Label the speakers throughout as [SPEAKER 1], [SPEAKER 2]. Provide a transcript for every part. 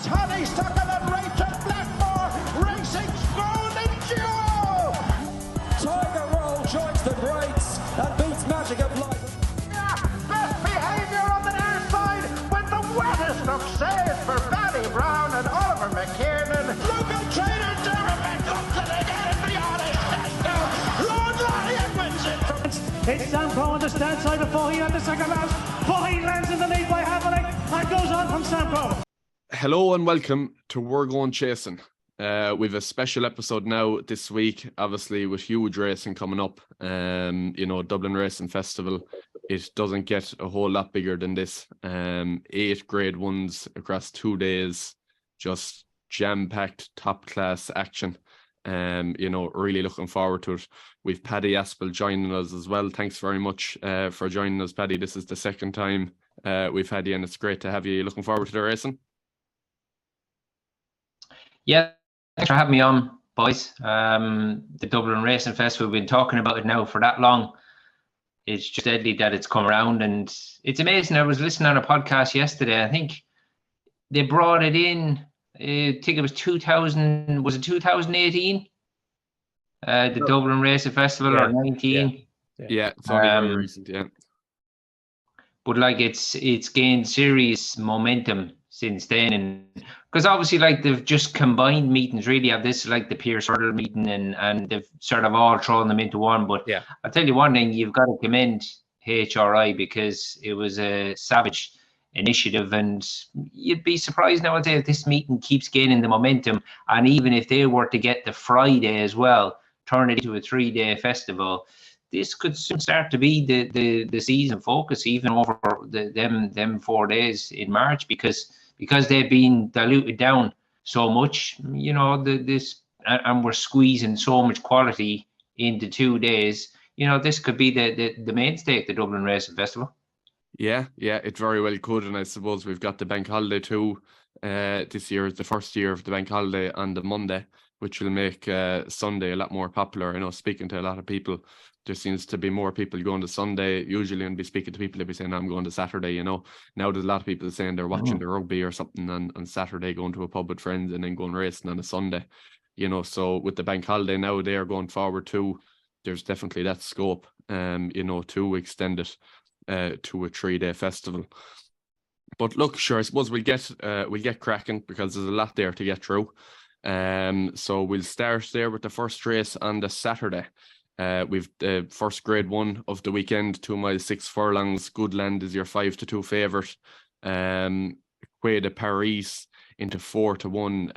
[SPEAKER 1] Tony Stuckle and Rachel Blackmore, Racing's golden duo!
[SPEAKER 2] Tiger Roll joins the greats and beats Magic of Light.
[SPEAKER 1] Best behaviour on the near side with the wettest of saves for Paddy Brown and Oliver McKiernan. Local trainer Derek comes in again and beyond his test. Lord Lyon wins it from...
[SPEAKER 3] It's Sam Coe on the stand side before he had the second round. He lands in the lead by half a length and goes on from Sam Coe.
[SPEAKER 4] Hello and welcome to We're Going Chasing. We've a special episode now this week, obviously with huge racing coming up. Dublin Racing Festival. It doesn't get a whole lot bigger than this. 8 grade ones across 2 days, just jam-packed, top-class action. Really looking forward to it. We've Paddy Aspell joining us as well. Thanks very much for joining us, Paddy. This is the second time we've had you, and it's great to have you. Looking forward to the racing.
[SPEAKER 5] Yeah, thanks for having me on, boys. The Dublin Racing Festival, we've been talking about it now for that long. It's just deadly that it's come around, and it's amazing. I was listening on a podcast yesterday. I think they brought it in, I think it was 2018? The Dublin Racing Festival, or 19?
[SPEAKER 4] Yeah, it's only very recent, yeah.
[SPEAKER 5] But like it's gained serious momentum since then, and because obviously like they've just combined meetings, really have this like the Pierce Hurdle meeting, and they've sort of all thrown them into one. But yeah, I'll tell you one thing, you've got to commend HRI because it was a savage initiative, and you'd be surprised nowadays if this meeting keeps gaining the momentum, and even if they were to get the Friday as well, turn it into a 3-day festival, this could soon start to be the season focus, even over them 4 days in March, because they've been diluted down so much, and we're squeezing so much quality into 2 days. This could be the mainstay of the Dublin Racing Festival.
[SPEAKER 4] Yeah, it very well could, and I suppose we've got the bank holiday too. This year is the first year of the bank holiday on the Monday, which will make Sunday a lot more popular. I know, speaking to a lot of people, there seems to be more people going to Sunday usually, and be speaking to people, they'll be saying, I'm going to Saturday, Now there's a lot of people saying they're watching the rugby or something on Saturday, going to a pub with friends, and then going racing on a Sunday. So with the bank holiday now, they are going forward too. There's definitely that scope, to extend it to a 3-day festival. But look, sure, I suppose we'll get cracking, because there's a lot there to get through. So we'll start there with the first race on the Saturday. We've the first grade 1 of the weekend, 2 miles 6 furlongs. Goodland is your 5-2 favourite. Quay de Paris into 4-1.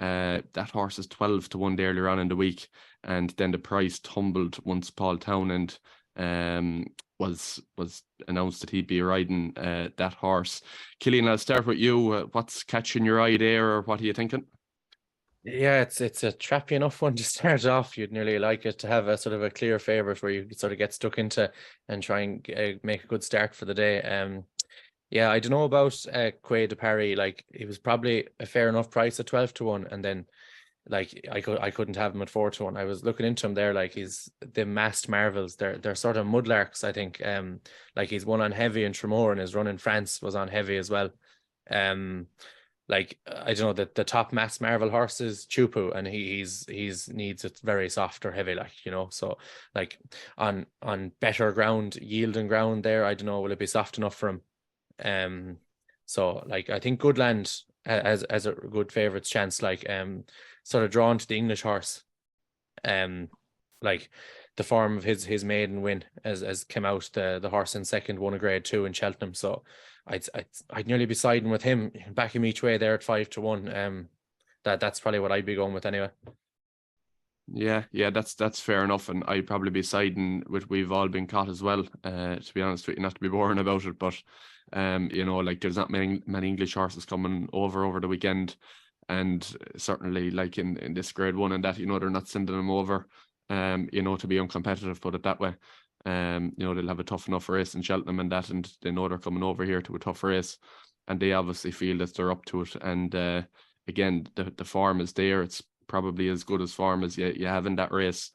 [SPEAKER 4] That horse is 12-1 earlier on in the week, and then the price tumbled once Paul Townend was announced that he'd be riding that horse. Killian, I'll start with you. What's catching your eye there, or what are you thinking?
[SPEAKER 6] Yeah, it's a trappy enough one to start off. You'd nearly like it to have a sort of a clear favourite where you sort of get stuck into and try and make a good start for the day. I don't know about Quay de Paris. Like, he was probably a fair enough price at 12-1, and then like I couldn't have him at 4-1. I was looking into him there. Like, he's the masked marvels. They're sort of mudlarks, I think. Like, he's won on heavy in Tremor, and his run in France was on heavy as well. Like, I don't know, the top mass marvel horse is Chupu, and he's needs it very soft or heavy, so like on better ground, yielding ground there, I don't know, will it be soft enough for him? So like, I think Goodland as a good favourite's chance, like sort of drawn to the English horse, like the form of his maiden win as came out, the horse in second won a grade 2 in Cheltenham, so I'd nearly be siding with him, back him each way there at 5-1. That's probably what I'd be going with anyway.
[SPEAKER 4] Yeah, that's fair enough, and I'd probably be siding with We've All Been Caught as well. To be honest with you, not to be boring about it, but like, there's not many English horses coming over the weekend, and certainly like in this grade 1 and that, they're not sending them over, to be uncompetitive, put it that way. They'll have a tough enough race in Cheltenham and that, and they know they're coming over here to a tough race, and they obviously feel that they're up to it. And again, the form is there. It's probably as good as form as you have in that race.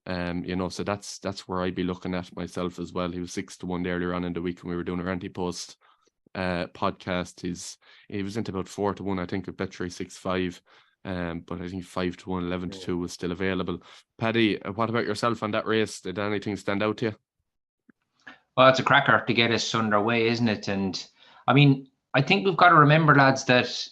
[SPEAKER 4] So that's where I'd be looking at myself as well. He was 6-1 earlier on in the week when we were doing our anti-post. podcast. He was into about 4-1, I think, with Bet365. But I think 5-1, 11-2 was still available. Paddy, what about yourself on that race? Did anything stand out to you?
[SPEAKER 5] Well, it's a cracker to get us underway, isn't it? And I mean, I think we've got to remember, lads, that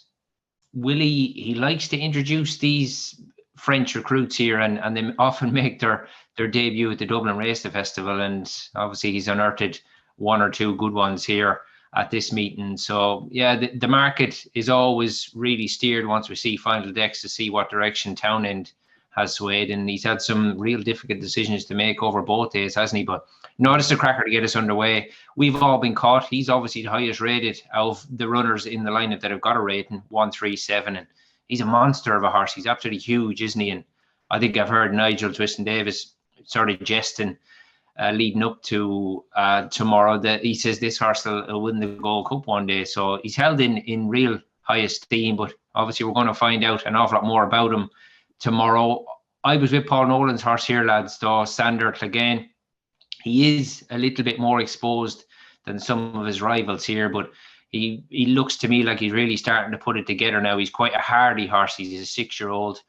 [SPEAKER 5] Willie, he likes to introduce these French recruits here, and they often make their debut at the Dublin Racing Festival. And obviously, he's unearthed one or two good ones here at this meeting. So yeah, the market is always really steered once we see final decks to see what direction Townend has swayed, and he's had some real difficult decisions to make over both days, hasn't he? But no, this is a cracker to get us underway. We've all been caught. He's obviously the highest rated of the runners in the lineup that have got a rating, 137, and he's a monster of a horse. He's absolutely huge, isn't he? And I think I've heard Nigel Twiston-Davis sort of jesting leading up to tomorrow that he says this horse will win the Gold Cup one day. So he's held in real high esteem, but obviously we're going to find out an awful lot more about him tomorrow. I was with Paul Nolan's horse here, lads, though, Sander Clegane. He is a little bit more exposed than some of his rivals here, but he looks to me like he's really starting to put it together now. He's quite a hardy horse. He's a 6-year-old.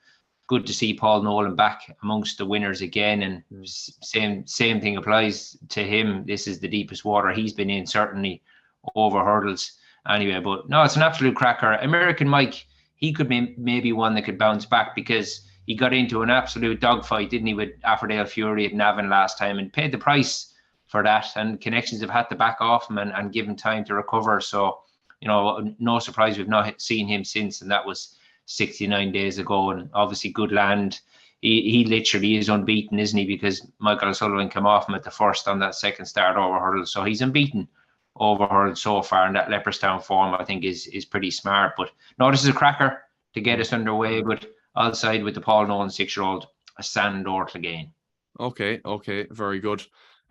[SPEAKER 5] Good to see Paul Nolan back amongst the winners again, and same thing applies to him. This is the deepest water he's been in, certainly over hurdles anyway. But no, it's an absolute cracker. American Mike, he could be maybe one that could bounce back, because he got into an absolute dogfight, didn't he, with Affordale Fury at Navan last time, and paid the price for that. And connections have had to back off him and give him time to recover. So, you know, no surprise we've not seen him since, and that was 69 days ago. And obviously Good Land, he literally is unbeaten, isn't he, because Michael O'Sullivan came off him at the first on that second start over hurdle. So he's unbeaten over hurdle so far, and that Leopardstown form I think is pretty smart. But no, this is a cracker to get us underway, but I'll side with the Paul Nolan 6-year-old, Sandor Clegane.
[SPEAKER 4] Okay, very good.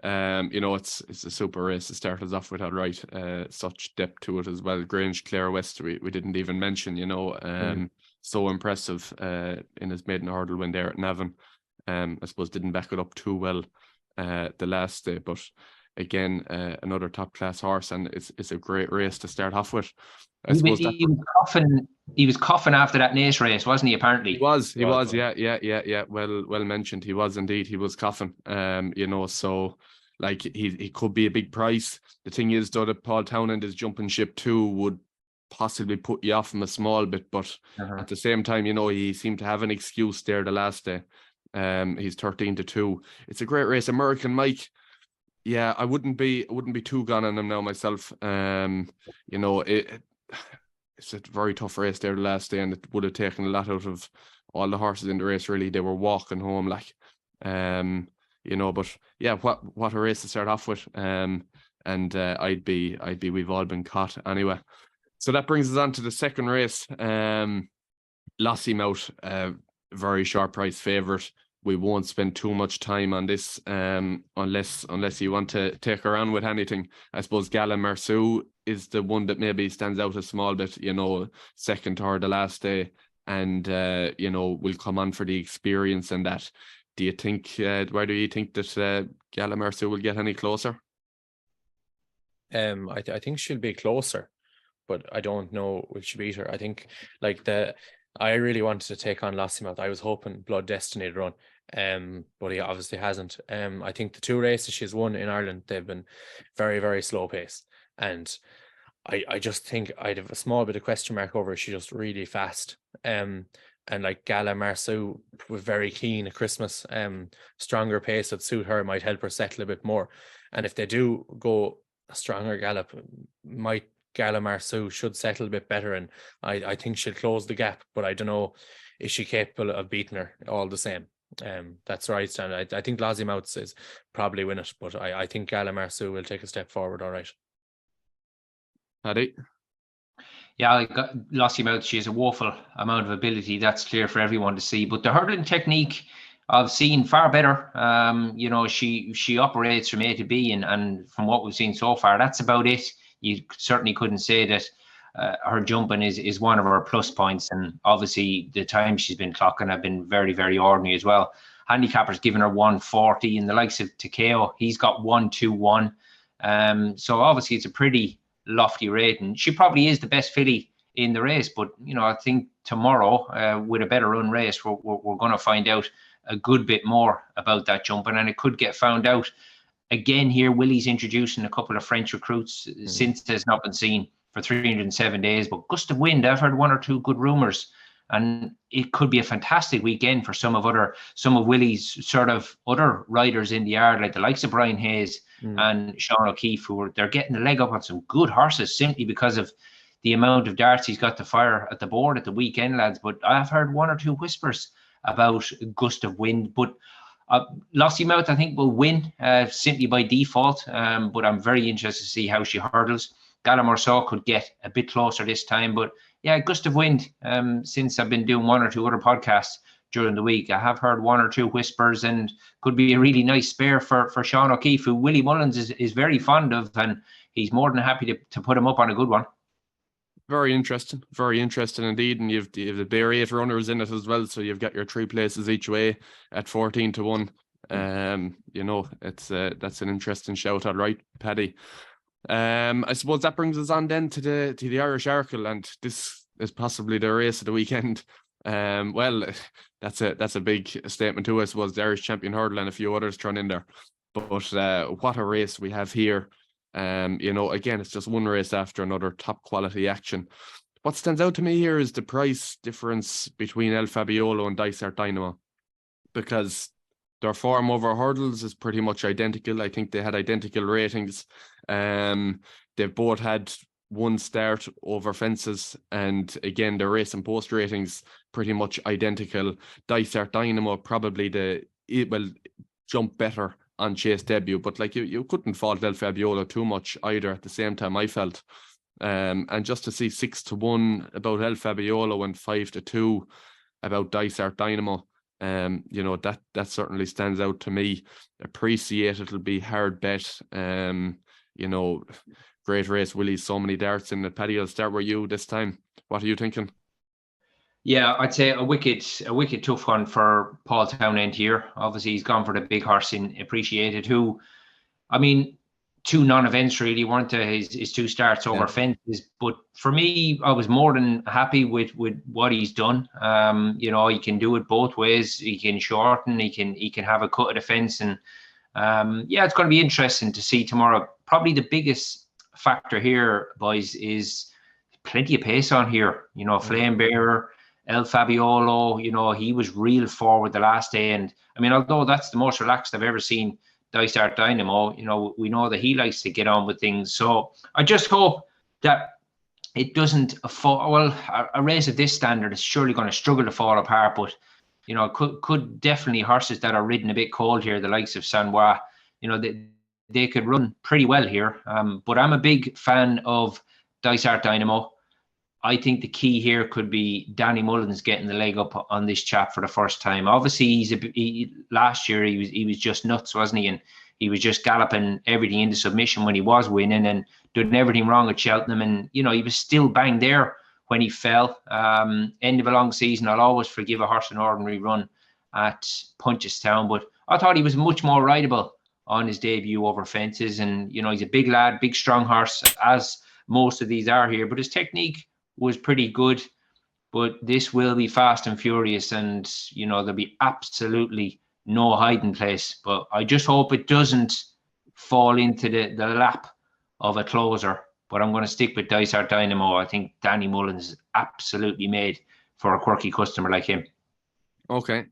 [SPEAKER 4] You know, it's a super race to start us off with, all right. Such depth to it as well. Grange Clare West, we didn't even mention, you know. So impressive in his maiden hurdle win there at Navan. I suppose didn't back it up too well the last day, but again, another top class horse, and it's a great race to start off with. He was coughing after that Nace race, wasn't he? Apparently, he was. Yeah. Well mentioned. He was indeed. He was coughing. You know, so like he could be a big price. The thing is, though, that Paul Townend is jumping ship too would possibly put you off him a small bit, but at the same time, you know, he seemed to have an excuse there the last day. He's 13-2. It's a great race. American Mike. Yeah, I wouldn't be too gone on him now myself. You know, it's a very tough race there the last day, and it would have taken a lot out of all the horses in the race. Really, they were walking home like, you know. But yeah, what a race to start off with. And I'd be we've all been caught anyway. So that brings us on to the second race. Lossiemouth, very short price favourite. We won't spend too much time on this unless you want to take her on with anything. I suppose Gala Marceau is the one that maybe stands out a small bit, you know, second or the last day, and you know, will come on for the experience and that. Do you think, why do you think that Gala Marceau will get any closer?
[SPEAKER 6] I think she'll be closer, but I don't know if she'll beat her. I think I really wanted to take on Lossiemouth. I was hoping Blood Destiny to run, but he obviously hasn't. I think the two races she's won in Ireland, they've been very, very slow paced, and I just think I'd have a small bit of question mark over her. She's just really fast. And like Gala Marceau was very keen at Christmas. Stronger pace that suit her might help her settle a bit more. And if they do go a stronger gallop, Gala Marceau should settle a bit better, and I think she'll close the gap, but I don't know, is she capable of beating her all the same? That's right, Stan. I think Lossiemouth is probably win it, but I think Gala Marceau will take a step forward, all right.
[SPEAKER 4] Paddy?
[SPEAKER 5] Yeah, Lossiemouth, she has a woeful amount of ability. That's clear for everyone to see. But the hurdling technique I've seen far better. You know, she operates from A to B, and from what we've seen so far, that's about it. You certainly couldn't say that her jumping is one of her plus points, and obviously the time she's been clocking have been very, very ordinary as well. Handicapper's given her 140, and the likes of Takeo, he's got 121. So obviously it's a pretty lofty rating. She probably is the best filly in the race, but I think tomorrow, with a better run race, we're going to find out a good bit more about that jumping, and it could get found out again here. Willie's introducing a couple of French recruits since has not been seen for 307 days, but gust of wind, I've heard one or two good rumours, and it could be a fantastic weekend for some of Willie's sort of other riders in the yard, like the likes of Brian Hayes and Sean O'Keefe, they're getting a leg up on some good horses simply because of the amount of darts he's got to fire at the board at the weekend, lads. But I've heard one or two whispers about gust of wind, but Lossiemouth, I think, will win simply by default, but I'm very interested to see how she hurdles. Gallimorsaw could get a bit closer this time, but yeah, gust of wind. Since I've been doing one or two other podcasts during the week, I have heard one or two whispers, and could be a really nice spare for Sean O'Keefe, who Willie Mullins is very fond of, and he's more than happy to put him up on a good one.
[SPEAKER 4] Very interesting indeed. And you've the Bear 8 runners in it as well, so you've got your 3 places each way at 14-1. It's that's an interesting shout, all right, Paddy. I suppose that brings us on then to the Irish Arkle, and this is possibly the race of the weekend. Well, that's a big statement too, I suppose. The Irish champion hurdle and a few others thrown in there, but what a race we have here. Again, it's just one race after another, top quality action. What stands out to me here is the price difference between El Fabiolo and Dysart Dynamo, because their form over hurdles is pretty much identical. I think they had identical ratings. They've both had one start over fences, and again, the race and post ratings pretty much identical. Dysart Dynamo probably jump better on chase debut, but like you couldn't fault El Fabiolo too much either at the same time, I felt. And just to see 6-1 about El Fabiolo and 5-2 about Dysart Dynamo, that certainly stands out to me. Appreciate it'll be hard bet. Great race, Willie, so many darts in it. Paddy, I'll start with you this time. What are you thinking?
[SPEAKER 5] Yeah, I'd say a wicked tough one for Paul Townend here. Obviously, he's gone for the big horse in Appreciated, who, I mean, 2 non-events really, weren't there? His 2 starts over fences. But for me, I was more than happy with what he's done. He can do it both ways. He can shorten, he can have a cut at the fence. And it's going to be interesting to see tomorrow. Probably the biggest factor here, boys, is plenty of pace on here. Flame Bearer, El Fabiolo, he was real forward the last day. And I mean, although that's the most relaxed I've ever seen Dysart Dynamo, we know that he likes to get on with things. So I just hope that it doesn't fall. Well, a race of this standard is surely going to struggle to fall apart, but could definitely horses that are ridden a bit cold here, the likes of Sanois, they could run pretty well here. But I'm a big fan of Dysart Dynamo. I think the key here could be Danny Mullins getting the leg up on this chap for the first time. Obviously, last year he was just nuts, wasn't he? And he was just galloping everything into submission when he was winning and doing everything wrong at Cheltenham. And he was still bang there when he fell. End of a long season. I'll always forgive a horse an ordinary run at Punchestown, but I thought he was much more rideable on his debut over fences. And he's a big lad, big strong horse, as most of these are here. But his technique was pretty good, but this will be fast and furious, and there'll be absolutely no hiding place. But I just hope it doesn't fall into the lap of a closer. But I'm going to stick with Dysart Dynamo. I think Danny Mullins is absolutely made for a quirky customer like him. Okay,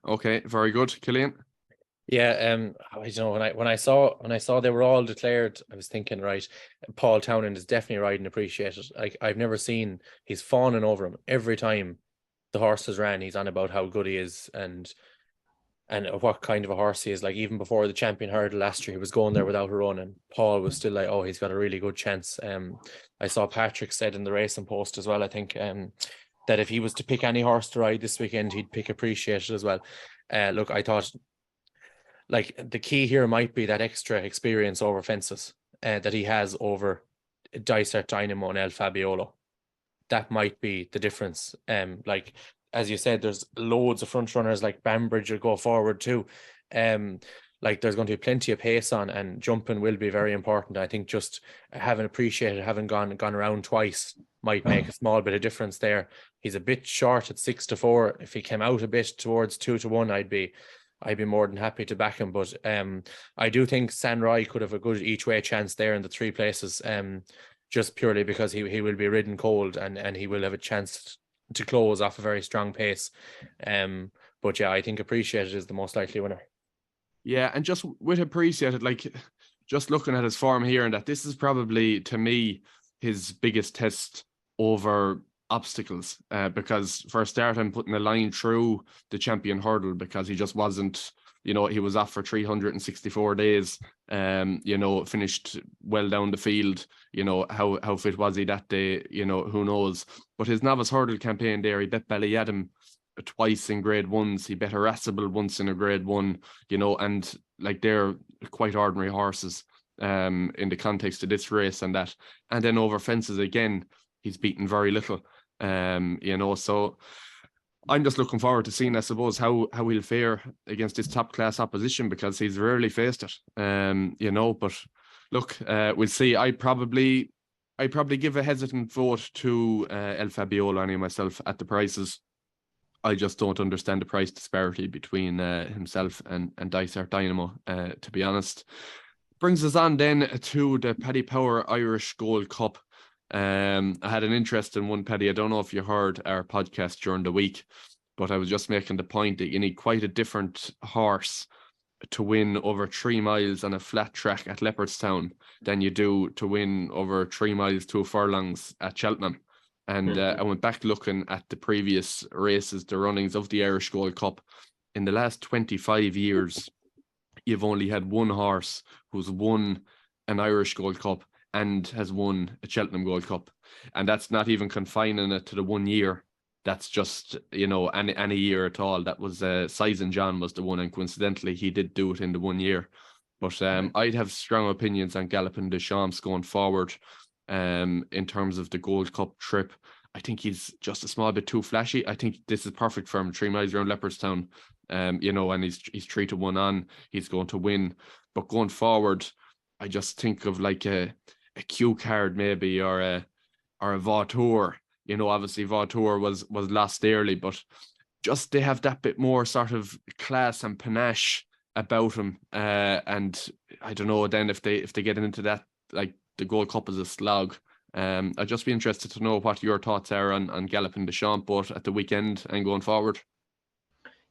[SPEAKER 4] very good, Killian.
[SPEAKER 6] Yeah, when I saw they were all declared, I was thinking, right, Paul Townend is definitely riding Appreciated. I've never seen, he's fawning over him every time the horses ran. He's on about how good he is and what kind of a horse he is. Like, even before the champion hurdle last year, he was going there without a run, and Paul was still like, oh, he's got a really good chance. I saw Patrick said in the racing post as well, I think, that if he was to pick any horse to ride this weekend, he'd pick Appreciated as well. Look, I thought, like, the key here might be that extra experience over fences that he has over Dysart Dynamo and El Fabiolo. That might be the difference. Like, as you said, there's loads of front runners like Bambridge will go forward too. like there's going to be plenty of pace on, and jumping will be very important. I think just having gone around twice might make a small bit of difference there. He's a bit short at 6-4. If he came out a bit towards 2-1, I'd be more than happy to back him. But I do think San Roy could have a good each way chance there in the 3 places, just purely because he will be ridden cold, and he will have a chance to close off a very strong pace. But yeah, I think Appreciated is the most likely winner.
[SPEAKER 4] Yeah, and just with Appreciated, like just looking at his form here, and that this is probably, to me, his biggest test over obstacles, because for a start, I'm putting a line through the champion hurdle, because he just wasn't, he was off for 364 days, finished well down the field. How fit was he that day? Who knows? But his novice hurdle campaign there, he bet Ballyadam twice in grade 1s. He bet Aspell once in a grade 1, and like they're quite ordinary horses in the context of this race and that. And then over fences again, he's beaten very little. So I'm just looking forward to seeing, I suppose, how he'll fare against this top class opposition, because he's rarely faced it. But look, we'll see. I probably give a hesitant vote to El Fabiolo myself at the prices. I just don't understand the price disparity between himself and Dysart Dynamo, to be honest. Brings us on then to the Paddy Power Irish Gold Cup. I had an interesting one, Paddy. I don't know if you heard our podcast during the week, but I was just making the point that you need quite a different horse to win over 3 miles on a flat track at Leopardstown than you do to win over 3 miles 2 furlongs at Cheltenham. And I went back looking at the previous races, the runnings of the Irish Gold Cup. In the last 25 years, you've only had one horse who's won an Irish Gold Cup and has won a Cheltenham Gold Cup. And that's not even confining it to the 1 year. That's just, any year at all. That was Sizen John was the one, and coincidentally, he did do it in the 1 year. But I'd have strong opinions on Galloping Deschamps going forward. In terms of the Gold Cup trip, I think he's just a small bit too flashy. I think this is perfect for him. 3 miles around Leopardstown, and he's 3-1 on. He's going to win. But going forward, I just think of like a Q card maybe, or a Vautour. Obviously Vautour was lost early, but just they have that bit more sort of class and panache about him. And I don't know then if they get into that, like the Gold Cup is a slog. I'd just be interested to know what your thoughts are on Galloping Deschamps, both at the weekend and going forward.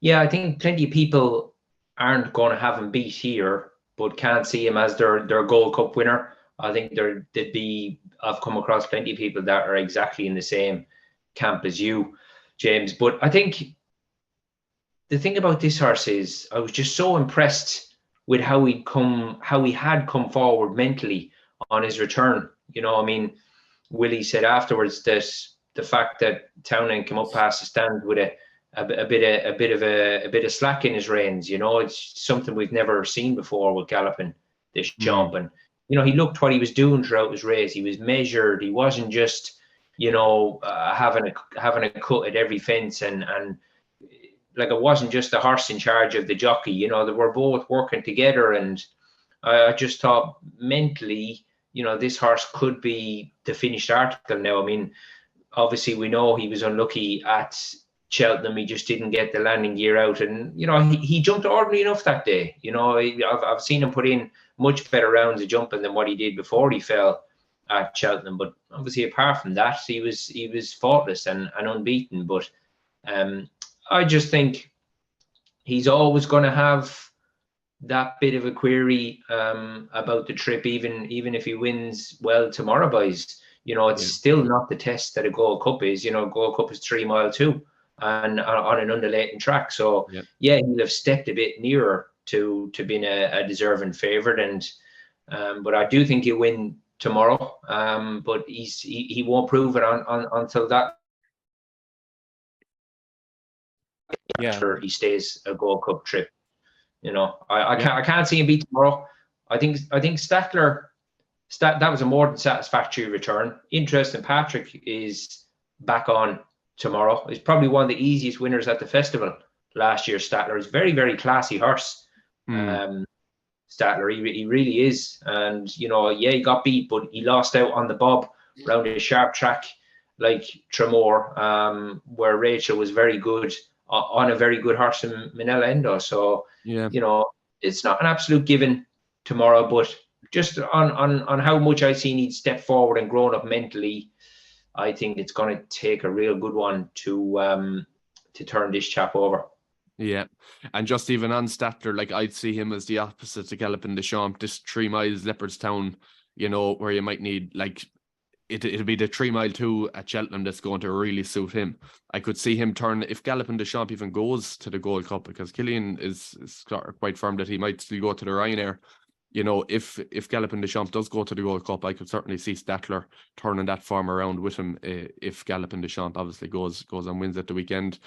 [SPEAKER 5] Yeah, I think plenty of people aren't going to have him beat here, but can't see him as their Gold Cup winner. I think I've come across plenty of people that are exactly in the same camp as you, James. But I think the thing about this horse is I was just so impressed with how he had come forward mentally on his return. Willie said afterwards that the fact that Townend came up past the stand with a bit of slack in his reins, it's something we've never seen before with Galloping Deschamps. And he looked what he was doing throughout his race. He was measured. He wasn't just having a cut at every fence, and like it wasn't just the horse in charge of the jockey. They were both working together, and I just thought mentally, this horse could be the finished article now. Obviously we know he was unlucky at Cheltenham. He just didn't get the landing gear out, and he jumped ordinary enough that day. I've seen him put in much better rounds of jumping than what he did before he fell at Cheltenham. But obviously apart from that, he was faultless and unbeaten. But I just think he's always going to have that bit of a query about the trip, even if he wins well tomorrow, boys. It's still not the test that a Gold Cup is. Gold Cup is 3 mile too, and on an undulating track. So he'll have stepped a bit nearer to being a deserving favourite, and but I do think he'll win tomorrow. But he won't prove it until that. After he stays a Gold Cup trip. I can't see him beat tomorrow. I think Statler, that was a more than satisfactory return. Interesting, Patrick is back on tomorrow. He's probably one of the easiest winners at the festival last year. Statler is very, very classy horse. Statler. He really is. And, you know, yeah, he got beat, but he lost out on the bob around a sharp track like Tremor, where Rachel was very good on a very good horse in Minella Endo. So,
[SPEAKER 4] Yeah.
[SPEAKER 5] you know, it's not an absolute given tomorrow, but just on how much I've seen he'd step forward and grown up mentally, I think it's going to take a real good one to turn this chap over.
[SPEAKER 4] Yeah, and just even on Statler, like I'd see him as the opposite to Galloping the Champ. This 3 miles Leopardstown, you know, where you might need like it'll be the 3 mile 2 at Cheltenham that's going to really suit him. I could see him turn if Galloping the Champ even goes to the Gold Cup, because Killian is quite firm that he might still go to the Ryanair. You know, if Galloping the Champ does go to the Gold Cup, I could certainly see Statler turning that form around with him if Galloping the Champ obviously goes and wins at the weekend.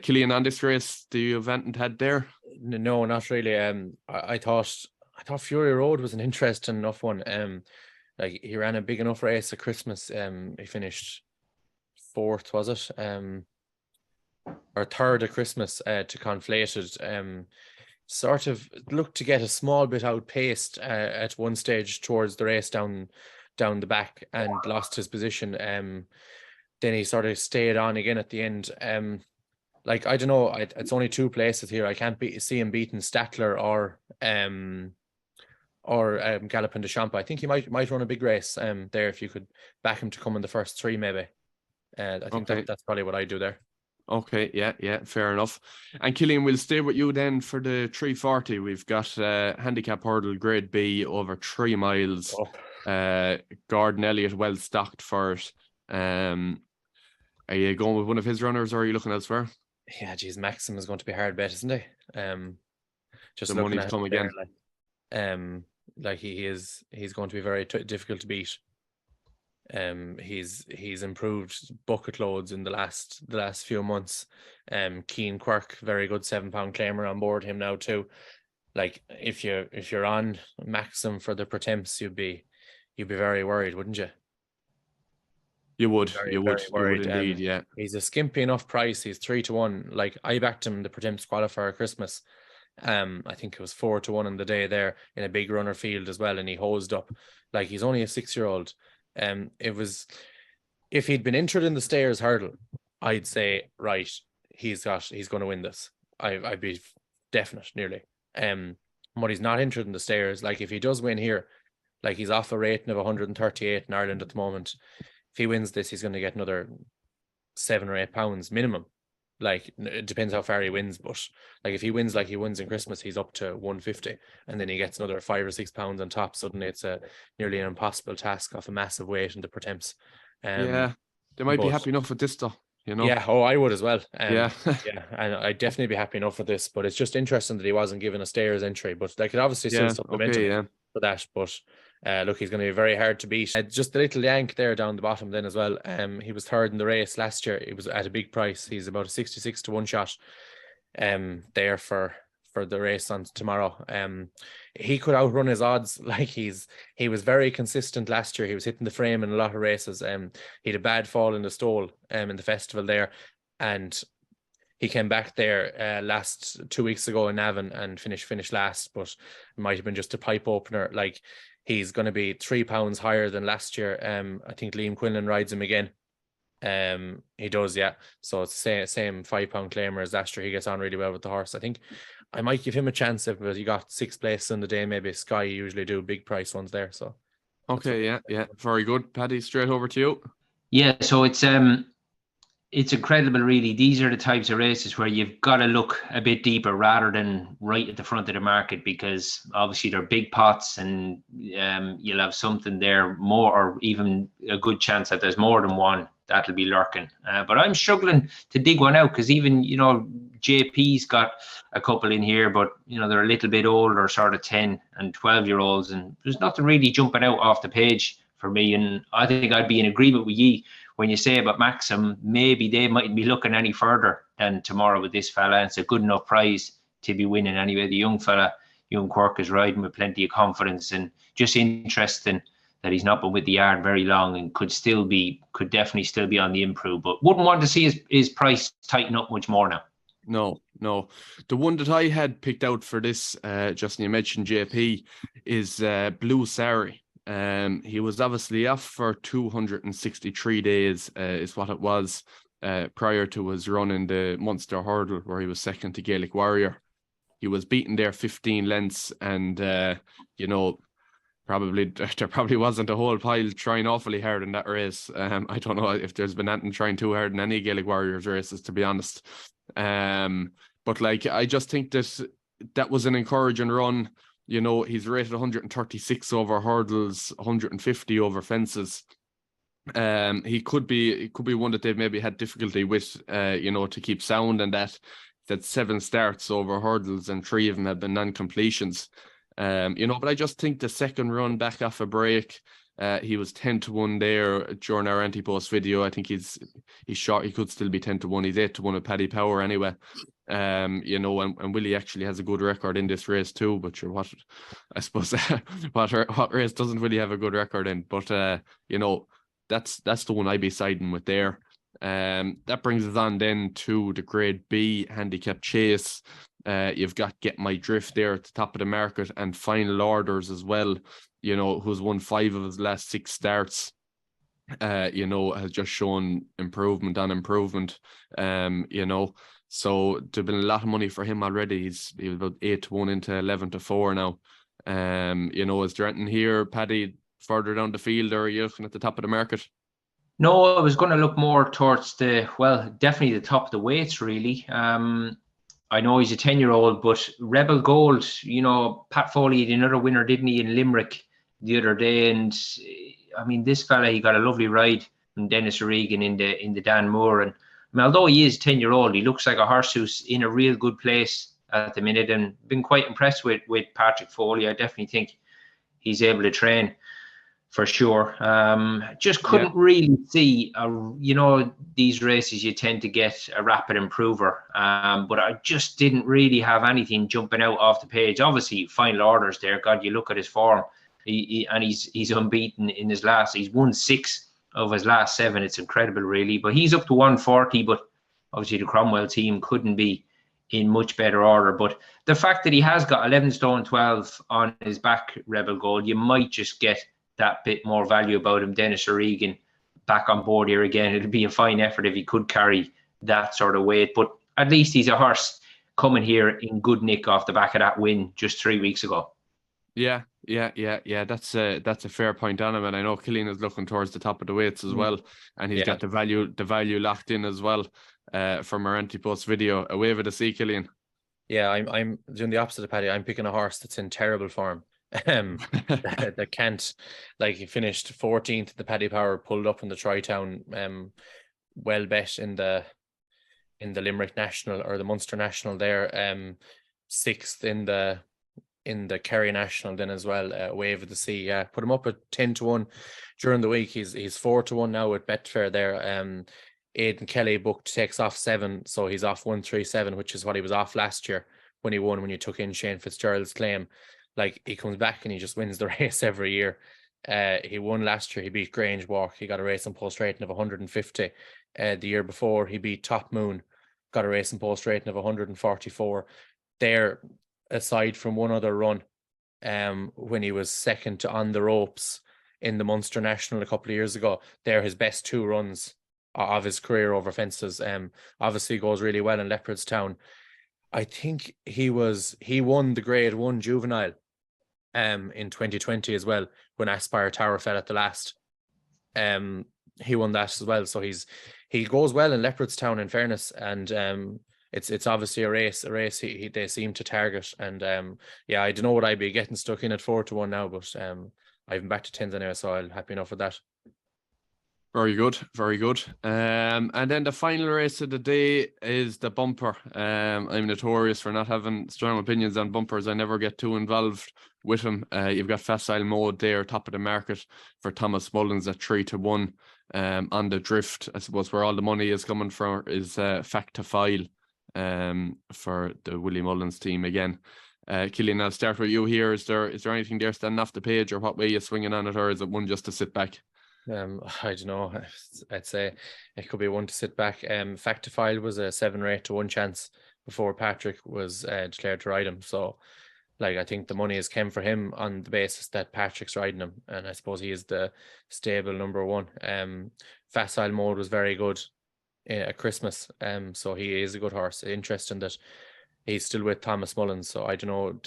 [SPEAKER 4] Killian, on this race, do you have anything to add there?
[SPEAKER 6] No, not really. I thought Fury Road was an interesting enough one. Like he ran a big enough race at Christmas. He finished 4th, was it? Or 3rd at Christmas to Conflated. Sort of looked to get a small bit outpaced at one stage towards the race down the back and lost his position. Then he sort of stayed on again at the end. Like, I don't know, it's only 2 places here. I can't see him beating Statler or Galloping the Champ. I think he might run a big race there if you could back him to come in the first 3 maybe. I think that's probably what I do there.
[SPEAKER 4] Okay, yeah, fair enough. And Killian, we'll stay with you then for the 340. We've got handicap hurdle grade B over 3 miles. Gordon Elliott well stocked for it. Are you going with one of his runners or are you looking elsewhere?
[SPEAKER 6] Yeah, geez, Maxim is going to be a hard bet, isn't he? Just
[SPEAKER 4] the money's come again.
[SPEAKER 6] Like he's going to be very difficult to beat. He's improved bucket loads in the last few months. Keen Quirk, very good £7 claimer on board him now too. Like if you're on Maxim for the Pretemps, you'd be very worried, wouldn't you? You would indeed, yeah. He's a skimpy enough price. He's 3-1. Like I backed him the Pretemps qualifier at Christmas. I think it was 4-1 on the day there in a big runner field as well, and he hosed up. Like he's only a 6-year-old. It was, if he'd been entered in the Stayers hurdle, I'd say right, he's going to win this. I'd be definite nearly. But he's not entered in the Stayers. Like if he does win here, like he's off a rating of 138 in Ireland at the moment. If he wins this, he's going to get another £7 or £8 minimum. Like it depends how far he wins, but like if he wins like he wins in Christmas, he's up to 150, and then he gets another £5 or £6 on top. Suddenly it's nearly an impossible task off a massive weight in the Pretemps.
[SPEAKER 4] Yeah, they might be happy enough with this though, you know.
[SPEAKER 6] Yeah, I would as well.
[SPEAKER 4] Yeah,
[SPEAKER 6] and I'd definitely be happy enough with this. But it's just interesting that he wasn't given a Stayers entry, but they could obviously still supplement him for that. But look, he's going to be very hard to beat. Just a little yank there down the bottom then as well. He was 3rd in the race last year. He was at a big price. He's about a 66-1 shot there for the race on tomorrow. He could outrun his odds. Like he was very consistent last year. He was hitting the frame in a lot of races. He had a bad fall in the stole in the festival there, and he came back there last 2 weeks ago in Navan and finished last, but it might have been just a pipe opener. Like he's going to be £3 higher than last year. I think Liam Quinlan rides him again. He does, yeah. So it's the same £5 claimer as last year. He gets on really well with the horse. I think I might give him a chance if he got 6th place in the day. Maybe Sky usually do big price ones there. So
[SPEAKER 4] okay, yeah, very good. Paddy, straight over to you.
[SPEAKER 5] Yeah, so it's incredible, really. These are the types of races where you've got to look a bit deeper rather than right at the front of the market, because obviously they're big pots and you'll have something there more, or even a good chance that there's more than one that'll be lurking. But I'm struggling to dig one out because even, you know, JP's got a couple in here, but, you know, they're a little bit older, sort of 10 and 12-year-olds, and there's nothing really jumping out off the page for me. And I think I'd be in agreement with you when you say about Maxim, maybe they mightn't be looking any further than tomorrow with this fella. It's a good enough prize to be winning anyway. The young fella, young Quirk, is riding with plenty of confidence, and just interesting that he's not been with the yard very long and could definitely still be on the improve, but wouldn't want to see his price tighten up much more now.
[SPEAKER 4] No. The one that I had picked out for this, Justin, you mentioned JP, is Blue Sari. He was obviously off for 263 days, is what it was, prior to his run in the Munster Hurdle, where he was second to Gaelic Warrior. He was beaten there 15 lengths, and there probably wasn't a whole pile trying awfully hard in that race. I don't know if there's been anything trying too hard in any Gaelic Warriors races, to be honest. But like, I just think that was an encouraging run. He's rated 136 over hurdles, 150 over fences. He could be one that they've maybe had difficulty with, to keep sound, and that 7 starts over hurdles and 3 of them have been non-completions. But I just think the second run back off a break, he was 10-1 there during our anti-post video. I think he's short. He could still be 10-1. He's 8-1 with Paddy Power anyway. And Willie actually has a good record in this race too. But what I suppose what race doesn't really have a good record in? But that's the one I'd be siding with there. That brings us on then to the Grade B handicap chase. You've got Get My Drift there at the top of the market, and Final Orders as well, who's won 5 of his last 6 starts. Has just shown improvement on improvement. So there's been a lot of money for him already. He was about 8-1 into 11-4 now. Is there anything here, Paddy, further down the field, or are you looking at the top of the market?
[SPEAKER 5] No, I was going to look more towards definitely the top of the weights, really. I know he's a 10-year-old, but Rebel Gold, Pat Foley had another winner, didn't he, in Limerick the other day? And I mean, this fella, he got a lovely ride from Dennis O'Regan in the Dan Moore. And I mean, although he is 10-year-old, he looks like a horse who's in a real good place at the minute, and been quite impressed with Patrick Foley. I definitely think he's able to train for sure. Just couldn't really see, these races you tend to get a rapid improver. But I just didn't really have anything jumping out off the page. Obviously, Final Orders there. God, you look at his form. He's unbeaten in his last. He's won 6 of his last 7. It's incredible, really. But he's up to 140. But obviously, the Cromwell team couldn't be in much better order. But the fact that he has got 11 stone 12 on his back, Rebel Gold, you might just get that bit more value about him. Dennis O'Regan back on board here again. It'd be a fine effort if he could carry that sort of weight. But at least he's a horse coming here in good nick off the back of that win just 3 weeks ago.
[SPEAKER 4] Yeah. That's a fair point on him, and I know Killian is looking towards the top of the weights as well, and he's got the value locked in as well. From our anti-post video, a wave of the sea, Killian.
[SPEAKER 6] Yeah, I'm doing the opposite of Paddy. I'm picking a horse that's in terrible form. That can't, like, he finished 14th. The Paddy Power pulled up in the Tri-Town, well bet in the Limerick National or the Munster National there, 6th in the Kerry National then as well. Wave of the Sea, put him up at 10-1 during the week. He's 4-1 now with Betfair there. Aidan Kelly booked takes off 7, so he's off 137, which is what he was off last year when he won, when you took in Shane Fitzgerald's claim. Like, he comes back and he just wins the race every year. He won last year. He beat Grange Walk. He got a race and post rating of 150. The year before, he beat Top Moon, got a race and post rating of 144. There, aside from one other run, when he was second to On the Ropes in the Munster National a couple of years ago, they're his best 2 runs of his career over fences. Obviously goes really well in Leopardstown. I think he won the Grade 1 juvenile in 2020 as well, when Aspire Tower fell at the last. He won that as well, so he goes well in Leopardstown, in fairness, and it's obviously a race they seem to target. And I don't know what I'd be getting stuck in at 4-1 now, but I've been back to 10s anyway, so I'm happy enough with that.
[SPEAKER 4] Very good. And then the final race of the day is the bumper. I'm notorious for not having strong opinions on bumpers. I never get too involved with them. You've got Facile Mode there, top of the market for Thomas Mullins at 3-1. On the drift, I suppose where all the money is coming from is Fact to File for the Willie Mullins team again. Killian, I'll start with you here. Is there anything there standing off the page, or what way you swinging on it, or is it one just to sit back?
[SPEAKER 6] I don't know. I'd say it could be one to sit back. Factifile was a 7 or 8 to 1 chance before Patrick was declared to ride him. So, like, I think the money has come for him on the basis that Patrick's riding him, and I suppose he is the stable number one. Facile Mode was very good at Christmas. So he is a good horse. Interesting that he's still with Thomas Mullins. So I don't know,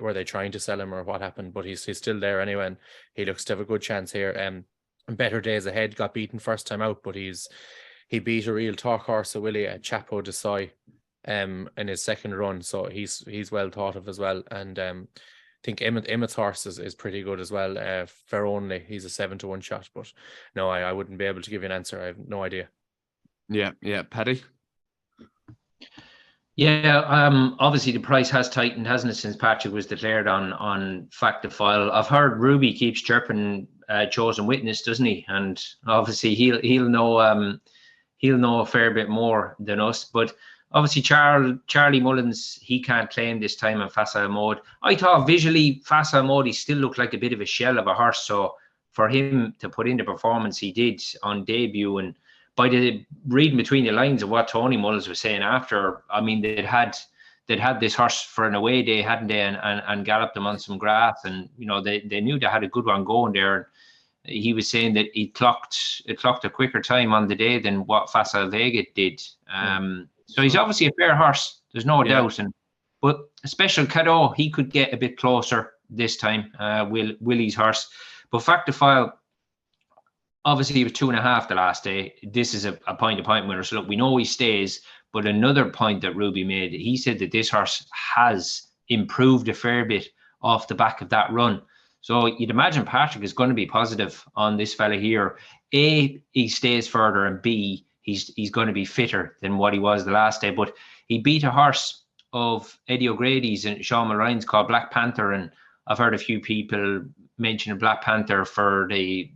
[SPEAKER 6] were they trying to sell him or what happened? But he's still there anyway, and he looks to have a good chance here. Better Days Ahead got beaten first time out, but he beat a real talk horse, a Willie, at Chapeau de Soy, in his second run. So he's well thought of as well. And I think Emmett's horse is pretty good as well. Ferronley, he's a 7 to 1 shot, but no, I wouldn't be able to give you an answer. I have no idea.
[SPEAKER 4] Yeah, Paddy.
[SPEAKER 5] Yeah, obviously the price has tightened, hasn't it, since Patrick was declared on Factifile. I've heard Ruby keeps chirping Chosen Witness, doesn't he? And obviously he'll know a fair bit more than us. But obviously Charlie Mullins, he can't claim this time in Facile Mode. I thought visually Facile Mode, he still looked like a bit of a shell of a horse. So for him to put in the performance he did on debut, and by the reading between the lines of what Tony Mullins was saying after, I mean, they'd had this horse for an away day, hadn't they, and galloped them on some grass, and you know they knew they had a good one going there. He was saying that it clocked a quicker time on the day than what Facile Vega did. So he's obviously a fair horse, there's no doubt. But a Special Cadeau, he could get a bit closer this time. Willie's horse, but Factifile, obviously, he was 2.5 the last day. This is a point-to-point winner. So, look, we know he stays. But another point that Ruby made, he said that this horse has improved a fair bit off the back of that run. So, you'd imagine Patrick is going to be positive on this fella here. A, he stays further, and B, he's going to be fitter than what he was the last day. But he beat a horse of Eddie O'Grady's and Sean Mulrine's called Black Panther. And I've heard a few people mention Black Panther for the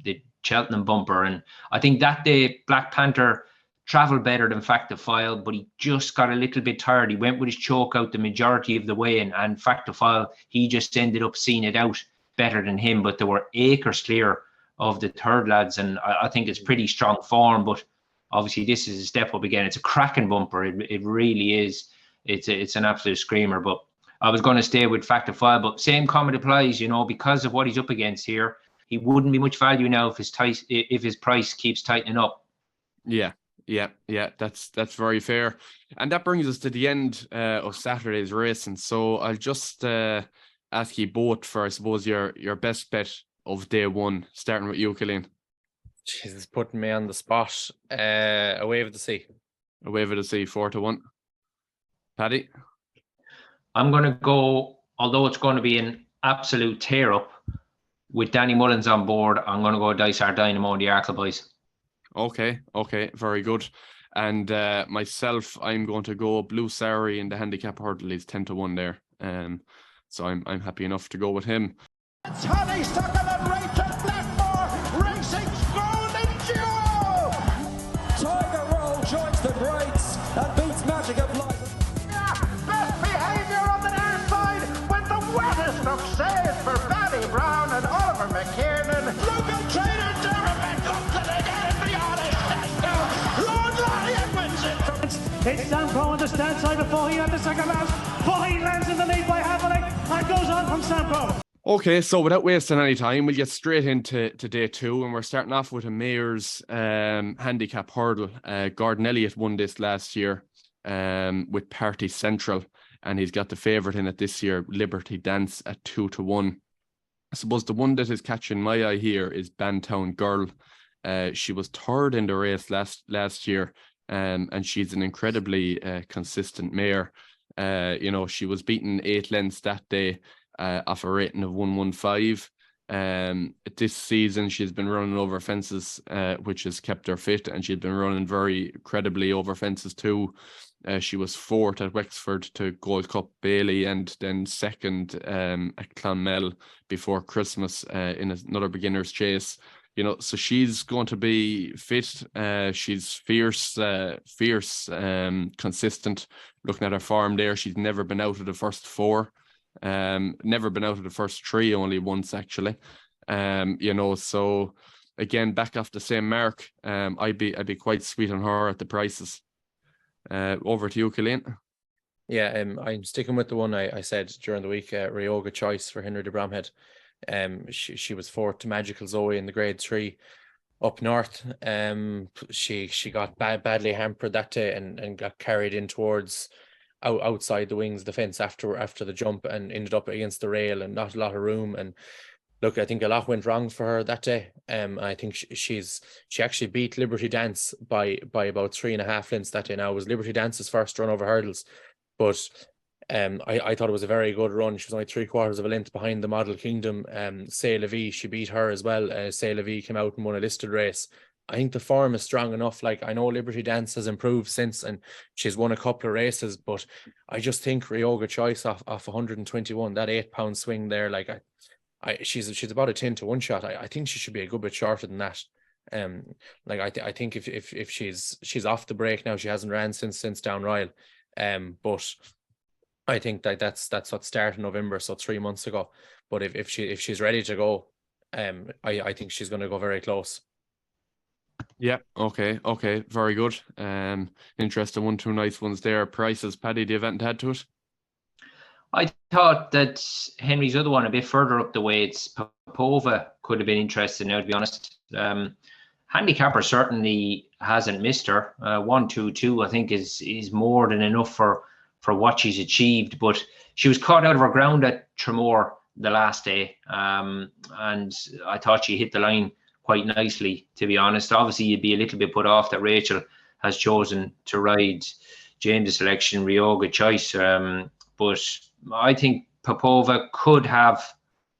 [SPEAKER 5] Cheltenham bumper, and I think that day Black Panther travelled better than Factifile, but he just got a little bit tired. He went with his choke out the majority of the way, and Factifile, he just ended up seeing it out better than him. But there were acres clear of the third lads, and I think it's pretty strong form. But obviously this is a step up again. It's a cracking bumper. It really is. It's an absolute screamer. But I was going to stay with Factifile, but same comment applies, you know, because of what he's up against here. He wouldn't be much value now if his price keeps tightening up. Yeah,
[SPEAKER 4] that's very fair. And that brings us to the end of Saturday's racing. So I'll just ask you both for, I suppose, your best bet of day one, starting with you, Cillian.
[SPEAKER 6] Jesus, putting me on the spot. A Wave of the Sea.
[SPEAKER 4] A Wave of the Sea, 4 to 1. Paddy?
[SPEAKER 5] I'm going to go, although it's going to be an absolute tear-up, with Danny Mullins on board, I'm going to go Dysart Dynamo and the Arkle boys.
[SPEAKER 4] Okay, very good. And myself, I'm going to go Blue Sari in the handicap hurdle. He's 10 to 1 there. So I'm happy enough to go with him.
[SPEAKER 1] It's Honeysuckle and Rachel Blackmore, Racing's golden duo!
[SPEAKER 2] Tiger Roll joins the greats and beats Magic of Light.
[SPEAKER 1] Best behaviour on the dance side with the wettest of saves for Paddy Brown and Oliver McKiernan. Local trainer Dermot up to the get it beyond it. Lord Lyon wins it.
[SPEAKER 3] It's Sampo on the stand side before he had the second last. Before he lands in the lead by Havlicek and goes on from Sampo.
[SPEAKER 4] Okay, so without wasting any time, we'll get straight into day two, and we're starting off with a Mayor's handicap hurdle. Gordon Elliott won this last year with Party Central, and he's got the favourite in it this year, Liberty Dance, at 2 to 1. I suppose the one that is catching my eye here is Bantown Girl. She was third in the race last year, and she's an incredibly consistent mare. You know, she was beaten 8 lengths that day off a rating of 115. This season she's been running over fences, which has kept her fit, and she's been running very credibly over fences too. She was 4th at Wexford to Gold Cup Bailey, and then 2nd at Clonmel before Christmas in another beginner's chase. You know, so she's going to be fit. She's fierce, consistent. Looking at her form there, she's never been out of the first 4. Never been out of the first 3, only once actually. You know, so again, back off the same mark. I'd be quite sweet on her at the prices. Over to you, Killian.
[SPEAKER 6] Yeah, I'm sticking with the one I said during the week, Ryoga Choice for Henry de Bromhead. She was fourth to Magical Zoe in the grade 3 up north. She got badly hampered that day and got carried in towards outside the wings, the fence after the jump, and ended up against the rail and not a lot of room. And look, I think a lot went wrong for her that day. I think she actually beat Liberty Dance by about 3.5 lengths that day. Now, it was Liberty Dance's first run over hurdles, but I thought it was a very good run. She was only 3/4 of a length behind the Model Kingdom. C'est La Vie, she beat her as well. C'est La Vie came out and won a listed race. I think the form is strong enough. Like, I know Liberty Dance has improved since, and she's won a couple of races, but I just think Ryoga Choice off 121, that £8 swing there, like she's about a 10-to-1 shot. I think she should be a good bit shorter than that. Like I think if she's off the break now, she hasn't ran since Down Royal. But I think that's what started in November, so 3 months ago. But if she's ready to go, I think she's going to go very close.
[SPEAKER 4] Yeah. Okay. Very good. Interesting one, 2 nice ones there. Prices, Paddy, do you have anything to add to it?
[SPEAKER 5] I thought that Henry's other one a bit further up the weights, Popova, could have been interesting now, to be honest. Handicapper certainly hasn't missed her. 1-2-2, I think, is more than enough for what she's achieved. But she was caught out of her ground at Tremor the last day, and I thought she hit the line quite nicely, to be honest. Obviously, you'd be a little bit put off that Rachel has chosen to ride James' selection, Ryoga Choice. But I think Popova could have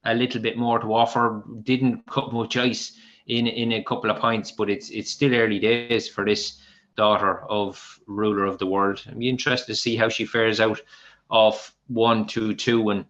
[SPEAKER 5] a little bit more to offer. Didn't cut much ice in a couple of points, but it's still early days for this daughter of ruler of the world. I'm interested to see how she fares out of 1-2-2. And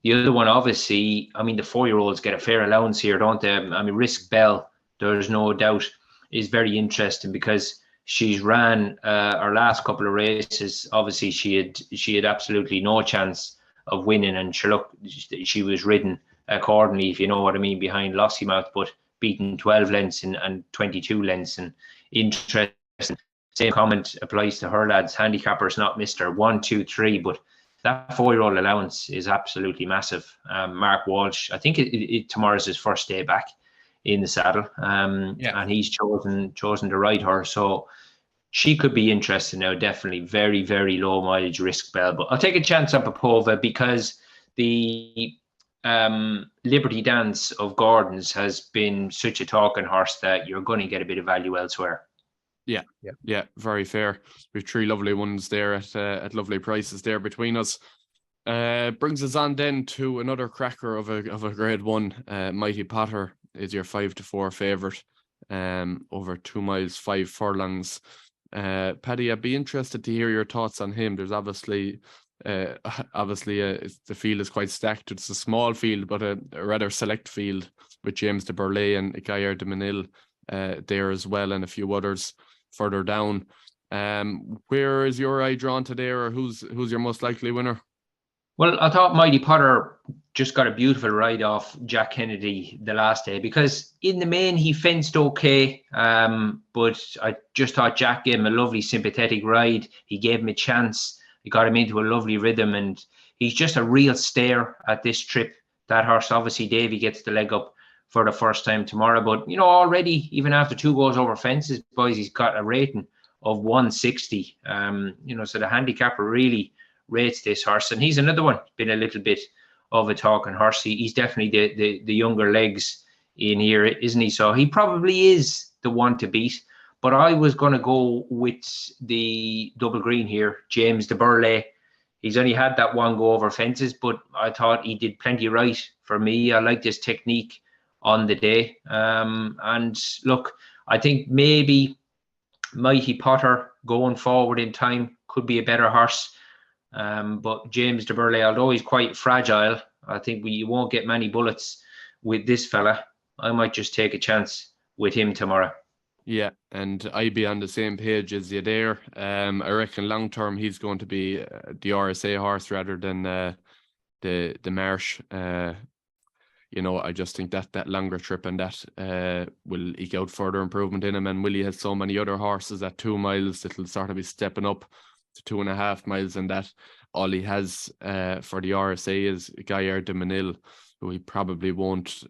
[SPEAKER 5] the other one, obviously, I mean, the 4-year-olds get a fair allowance here, don't they? I mean, Risk Bell, there's no doubt, is very interesting because she's ran her last couple of races. Obviously, she had absolutely no chance of winning, and she was ridden accordingly, if you know what I mean, behind Lossiemouth, but beaten 12 lengths and 22 lengths. And interesting, same comment applies to her lads. Handicapper's not missed her 1-2-3, but that 4-year-old allowance is absolutely massive. Mark Walsh, I think tomorrow's his first day back in the saddle, and he's chosen to ride her, so she could be interesting now. Definitely very, very low mileage Risk Bell, but I'll take a chance on Popova because the Liberty Dance of Gordon's has been such a talking horse that you're going to get a bit of value elsewhere.
[SPEAKER 4] Yeah, very fair. We've 3 lovely ones there at lovely prices there between us. Brings us on then to another cracker of a grade 1. Mighty Potter is your 5-4 favourite, over 2 miles 5 furlongs. Paddy, I'd be interested to hear your thoughts on him. There's obviously the field is quite stacked. It's a small field, but a rather select field with James de Burley and Gaillard de Menil there as well, and a few others further down. Where is your eye drawn today, or who's your most likely winner?
[SPEAKER 5] Well, I thought Mighty Potter just got a beautiful ride off Jack Kennedy the last day, because in the main he fenced okay, but I just thought Jack gave him a lovely sympathetic ride. He gave him a chance. He got him into a lovely rhythm, and he's just a real stare at this trip. That horse, obviously, Davy gets the leg up for the first time tomorrow, but you know, already even after 2 goes over fences, boys, he's got a rating of 160. So the handicapper really rates this horse, and he's another one been a little bit of a talking horse. He's definitely the younger legs in here, isn't he? So he probably is the one to beat, but I was going to go with the double green here, James de Burley. He's only had that 1 go over fences, but I thought he did plenty right for me. I like this technique on the day, and look, I think maybe Mighty Potter going forward in time could be a better horse. But James de Burley, although he's quite fragile, I think you won't get many bullets with this fella. I might just take a chance with him tomorrow.
[SPEAKER 4] Yeah, and I'd be on the same page as you there. I reckon long term he's going to be the RSA horse rather than the Marsh. you know, I just think that longer trip and that will eke out further improvement in him. And Willie has so many other horses at 2 miles that'll sort of be stepping up to 2.5 miles, and that all he has for the RSA is Gaillard de Menil, who he probably won't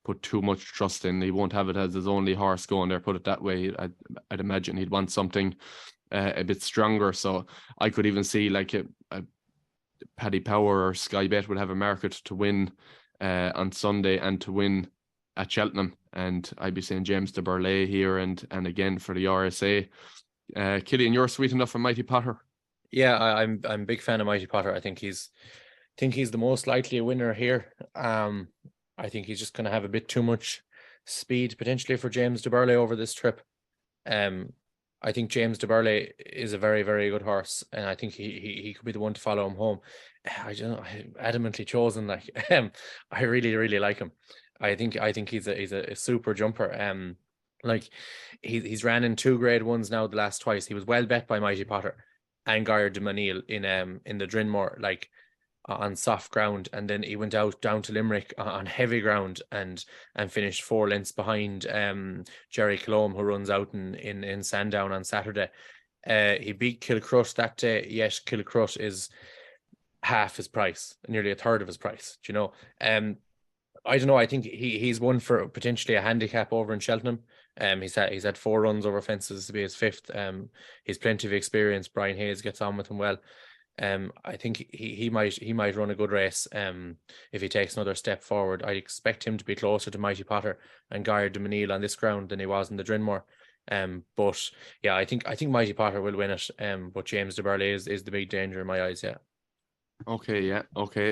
[SPEAKER 4] put too much trust in. He won't have it as his only horse going there, put it that way. I'd imagine he'd want something a bit stronger. So I could even see like a Paddy Power or Sky Bet would have a market to win on Sunday and to win at Cheltenham, and I'd be saying James de Burley here and again for the RSA. Killian, you're sweet enough for Mighty Potter.
[SPEAKER 6] Yeah, I'm a big fan of Mighty Potter. I think he's the most likely a winner here. I think he's just going to have a bit too much speed potentially for James de Burley over this trip. I think James de Burley is a very, very good horse, and I think he could be the one to follow him home. I don't know, adamantly chosen. Like, I really, really like him. I think he's a super jumper. Like he's ran in 2 Grade 1s now the last twice. He was well bet by Mighty Potter and Gaillard de Menil in the Drinmore, like on soft ground, and then he went out down to Limerick on heavy ground and finished 4 lengths behind Jerry Colombe, who runs out in Sandown on Saturday. He beat Kilcrut that day, yet Kilcrut is half his price, nearly a third of his price. Do you know? I don't know. I think he's one for potentially a handicap over in Cheltenham. He's had 4 runs over fences to be his 5th. He's plenty of experience. Brian Hayes gets on with him well. I think he might run a good race if he takes another step forward. I expect him to be closer to Mighty Potter and Gaillard de Menil on this ground than he was in the Drinmore. But yeah, I think Mighty Potter will win it. But James de Burley is the big danger in my eyes. Yeah.
[SPEAKER 4] Okay,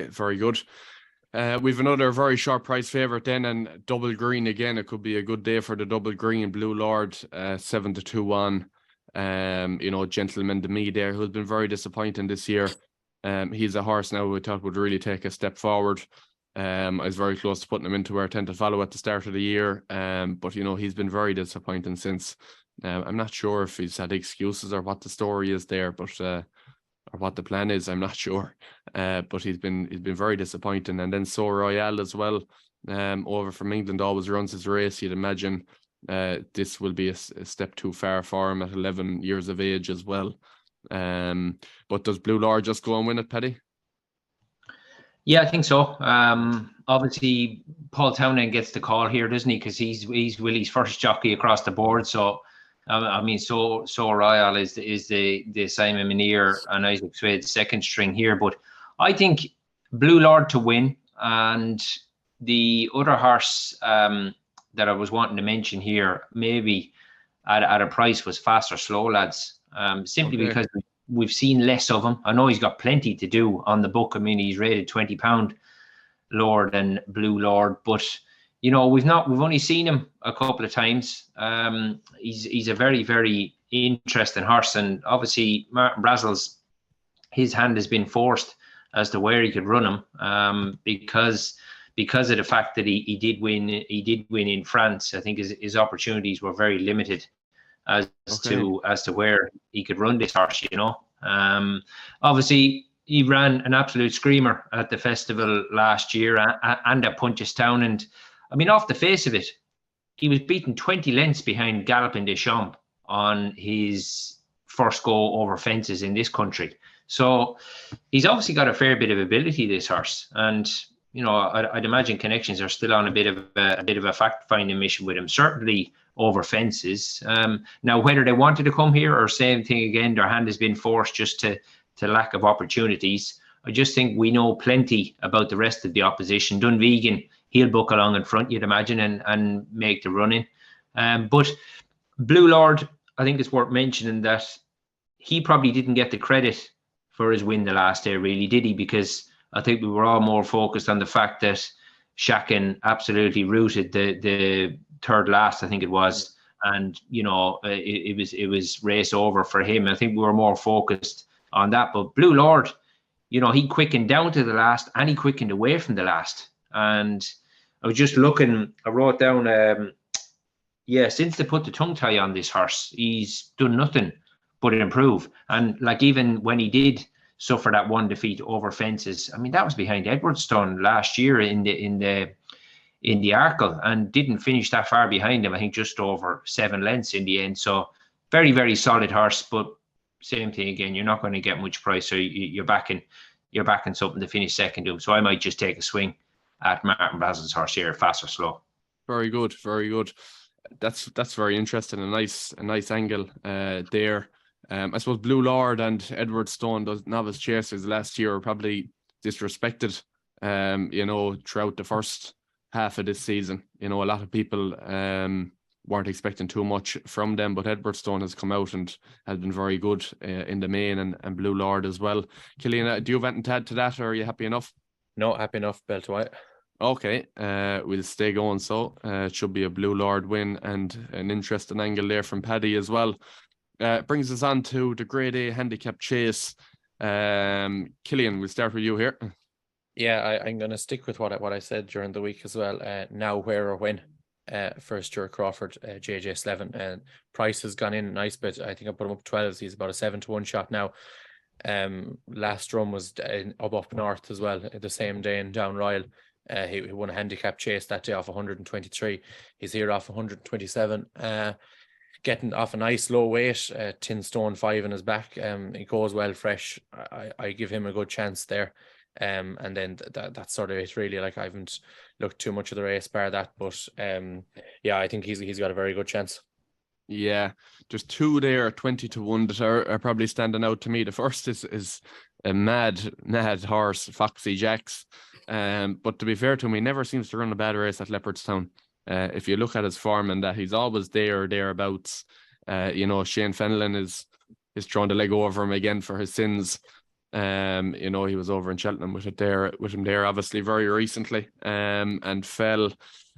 [SPEAKER 4] very good. We've another very sharp price favourite then, and Double Green again. It could be a good day for the Double Green. Blue Lord, 7-2-1. You know, Gentleman to Me there, who's been very disappointing this year. He's a horse now we thought would really take a step forward. I was very close to putting him into our 10 to follow at the start of the year. But you know, he's been very disappointing since. I'm not sure if he's had excuses or what the story is there, but or what the plan is, I'm not sure. But he's been very disappointing. And then So Royale as well, over from England, always runs his race. You'd imagine this will be a step too far for him at 11 years of age as well. But does Blue Lord just go and win it, Paddy?
[SPEAKER 5] Yeah, I think so. Obviously, Paul Townend gets the call here, doesn't he? Because he's Willie's first jockey across the board. So, I mean, So Royal is the Simon Minier and Isaac Swade's second string here. But I think Blue Lord to win, and the other horse that I was wanting to mention here, maybe at a price, was Fast or Slow Lads. Simply because we've seen less of him. I know he's got plenty to do on the book. I mean, he's rated £20 lower than Blue Lord, but you know, we've only seen him a couple of times. He's a very, very interesting horse, and obviously Martin Brazel's, his hand has been forced as to where he could run him, because of the fact that he did win in France. I think his opportunities were very limited as to where he could run this horse, you know. Obviously he ran an absolute screamer at the festival last year and at Punchestown, and I mean, off the face of it, he was beaten 20 lengths behind Galloping des Champs on his first go over fences in this country. So he's obviously got a fair bit of ability, this horse, and you know, I'd imagine Connections are still on a bit of a fact-finding mission with him, certainly over fences. Now, whether they wanted to come here or same thing again, their hand has been forced just to lack of opportunities. I just think we know plenty about the rest of the opposition. Dunvegan, he'll buck along in front, you'd imagine, and make the running. But Blue Lord, I think it's worth mentioning that he probably didn't get the credit for his win the last day, really, did he? Because I think we were all more focused on the fact that Shacken absolutely rooted the third last, I think it was, and you know, it was race over for him. I think we were more focused on that. But Blue Lord, you know, he quickened down to the last and he quickened away from the last. And I was just looking, I wrote down, since they put the tongue tie on this horse, he's done nothing but improve. And like, even when he did suffer that one defeat over fences. I mean, that was behind Edwardstone last year in the Arkle, and didn't finish that far behind him. I think just over 7 lengths in the end. So very, very solid horse, but same thing again. You're not going to get much price, so you're backing something to finish second to him. So I might just take a swing at Martin Basil's horse here, fast or slow.
[SPEAKER 4] Very good, very good. That's very interesting. A nice angle there. I suppose Blue Lord and Edwardstone, those novice chasers last year, were probably disrespected. Throughout the first half of this season. A lot of people weren't expecting too much from them, but Edwardstone has come out and has been very good in the main, and Blue Lord as well. Killian, do you have anything to add to that, or are you happy enough?
[SPEAKER 6] No, happy enough, Bell to White.
[SPEAKER 4] Okay, we'll stay going. So it should be a Blue Lord win, and an interesting angle there from Paddy as well. Brings us on to the Grade A handicap chase. Killian, we'll start with you here.
[SPEAKER 6] Yeah, I'm going to stick with what I said during the week as well. Now, where or when? First Stuart Crawford, JJ Slevin, and price has gone in a nice bit. I think I put him up 12. He's about a 7-1 shot now. Last run was up north as well, the same day in Down Royal. He won a handicap chase that day off 123. He's here off 127. Getting off a nice low weight, 10 stone 5 in his back. He goes well fresh. I give him a good chance there. And then that's sort of it really. Like, I haven't looked too much of the race bar that, but I think he's got a very good chance.
[SPEAKER 4] Yeah, there's 2 there, 20-1 that are probably standing out to me. The first is a mad horse, Foxy Jacks. But to be fair to him, he never seems to run a bad race at Leopardstown. If you look at his form and that, he's always there or thereabouts. Shane Fenelon is throwing the leg over him again for his sins. He was over in Cheltenham with him there obviously very recently, and fell.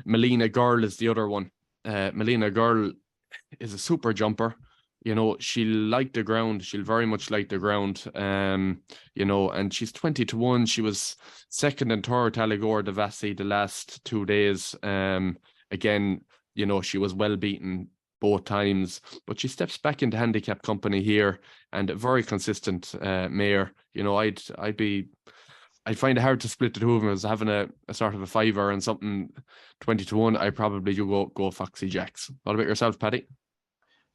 [SPEAKER 4] Melina Girl is the other one. Melina Girl is a super jumper. She'll like the ground. She'll very much like the ground. And she's 20-1. She was second and third to Allegor de Vassy the last 2 days. Again, she was well beaten both times, but she steps back into handicap company here, and a very consistent mare. I'd find it hard to split the two of them. As having a sort of a fiver and something 20-1, I probably do go Foxy Jacks. What about yourself, Paddy?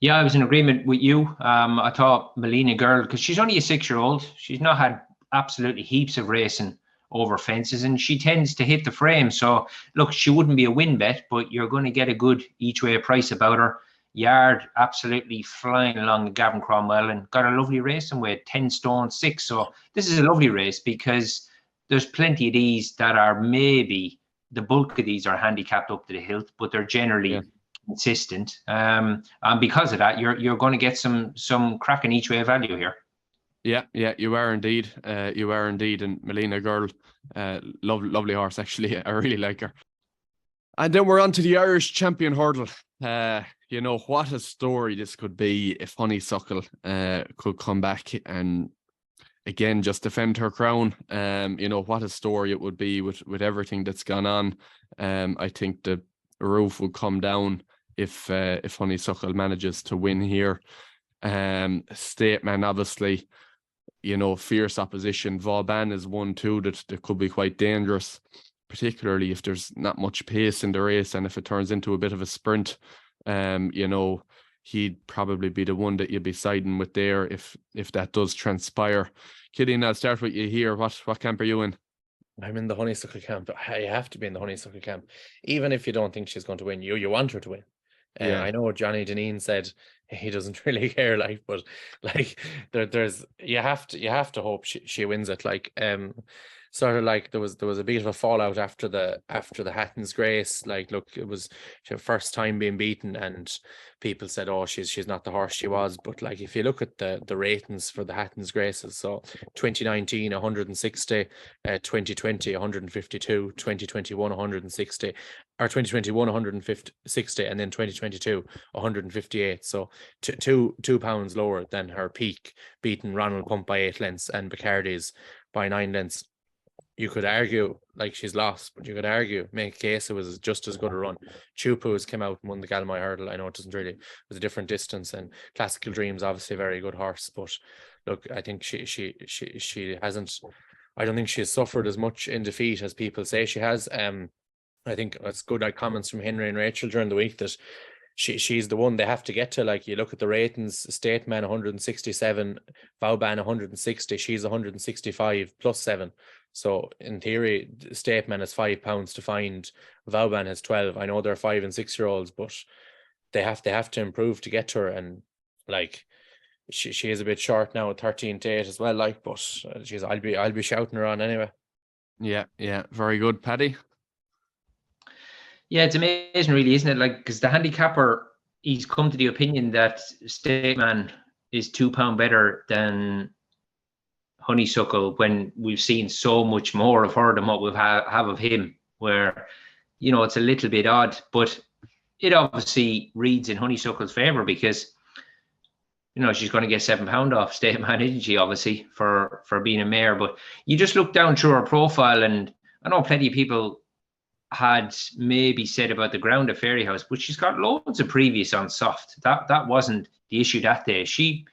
[SPEAKER 5] Yeah, I was in agreement with you. I thought Melina Girl, because she's only a 6-year-old, she's not had absolutely heaps of racing over fences, and she tends to hit the frame. So look, she wouldn't be a win bet, but you're going to get a good each way price about her. Yard absolutely flying along the Gavin Cromwell, and got a lovely racing weight, 10 stone 6. So this is a lovely race, because there's plenty of these that are, maybe the bulk of these are handicapped up to the hilt, but they're generally consistent. And because of that, you're going to get some cracking each way value here.
[SPEAKER 4] Yeah, you are indeed. And Melina Girl, lovely horse actually. I really like her. And then we're on to the Irish Champion Hurdle. What a story this could be if Honeysuckle could come back and again just defend her crown. What a story it would be with everything that's gone on. I think the roof would come down if Honeysuckle manages to win here. Stateman, obviously, fierce opposition. Vauban is 1-2 that could be quite dangerous, particularly if there's not much pace in the race, and if it turns into a bit of a sprint. He'd probably be the one that you'd be siding with there if that does transpire. Killian, I'll start with you here. What camp are you in?
[SPEAKER 6] I'm in the Honeysuckle camp. I have to be in the Honeysuckle camp, even if you don't think she's going to win. You want her to win. I know Johnny Deneen said he doesn't really care, but there's you have to hope she wins it. Sort of like there was a bit of a fallout after the Hatton's Grace. Look, it was her first time being beaten, and people said, "Oh, she's not the horse she was." But if you look at the ratings for the Hatton's Graces, so 2019 160, 2020 152, 2021 160, or 2021 160, and then 2022 158. So 2 pounds lower than her peak, beating Ronald Pump by 8 lengths and Bacardi's by 9 lengths. you could argue like she's lost, but you could argue, make a case it was just as good a run. Chupu has come out and won the Galmoy hurdle. I know it doesn't really, it was a different distance, and Classical Dreams obviously a very good horse, but look, I think she hasn't, I don't think she has suffered as much in defeat as people say she has. I think that's good. Like comments from Henry and Rachel during the week that she's the one they have to get to. Like, you look at the ratings, Stateman 167, Vauban 160, she's 165 plus 7. So in theory, Stateman has £5 to find, Vauban has 12. I know they're 5 and 6 year olds, but they have to improve to get to her. And like, she is a bit short now at 13-8 as well. Like, but I'll be shouting her on anyway.
[SPEAKER 4] Yeah, very good, Paddy.
[SPEAKER 5] Yeah, it's amazing, really, isn't it? Like, because the handicapper, he's come to the opinion that Stateman is £2 better than Honeysuckle, when we've seen so much more of her than what we have of him, where, you know, it's a little bit odd, but it obviously reads in Honeysuckle's favour, because, you know, she's going to get £7 off Stateman, isn't she, obviously, for being a mare. But you just look down through her profile, and I know plenty of people had maybe said about the ground at Fairyhouse, but she's got loads of previous on soft. That wasn't the issue that day. She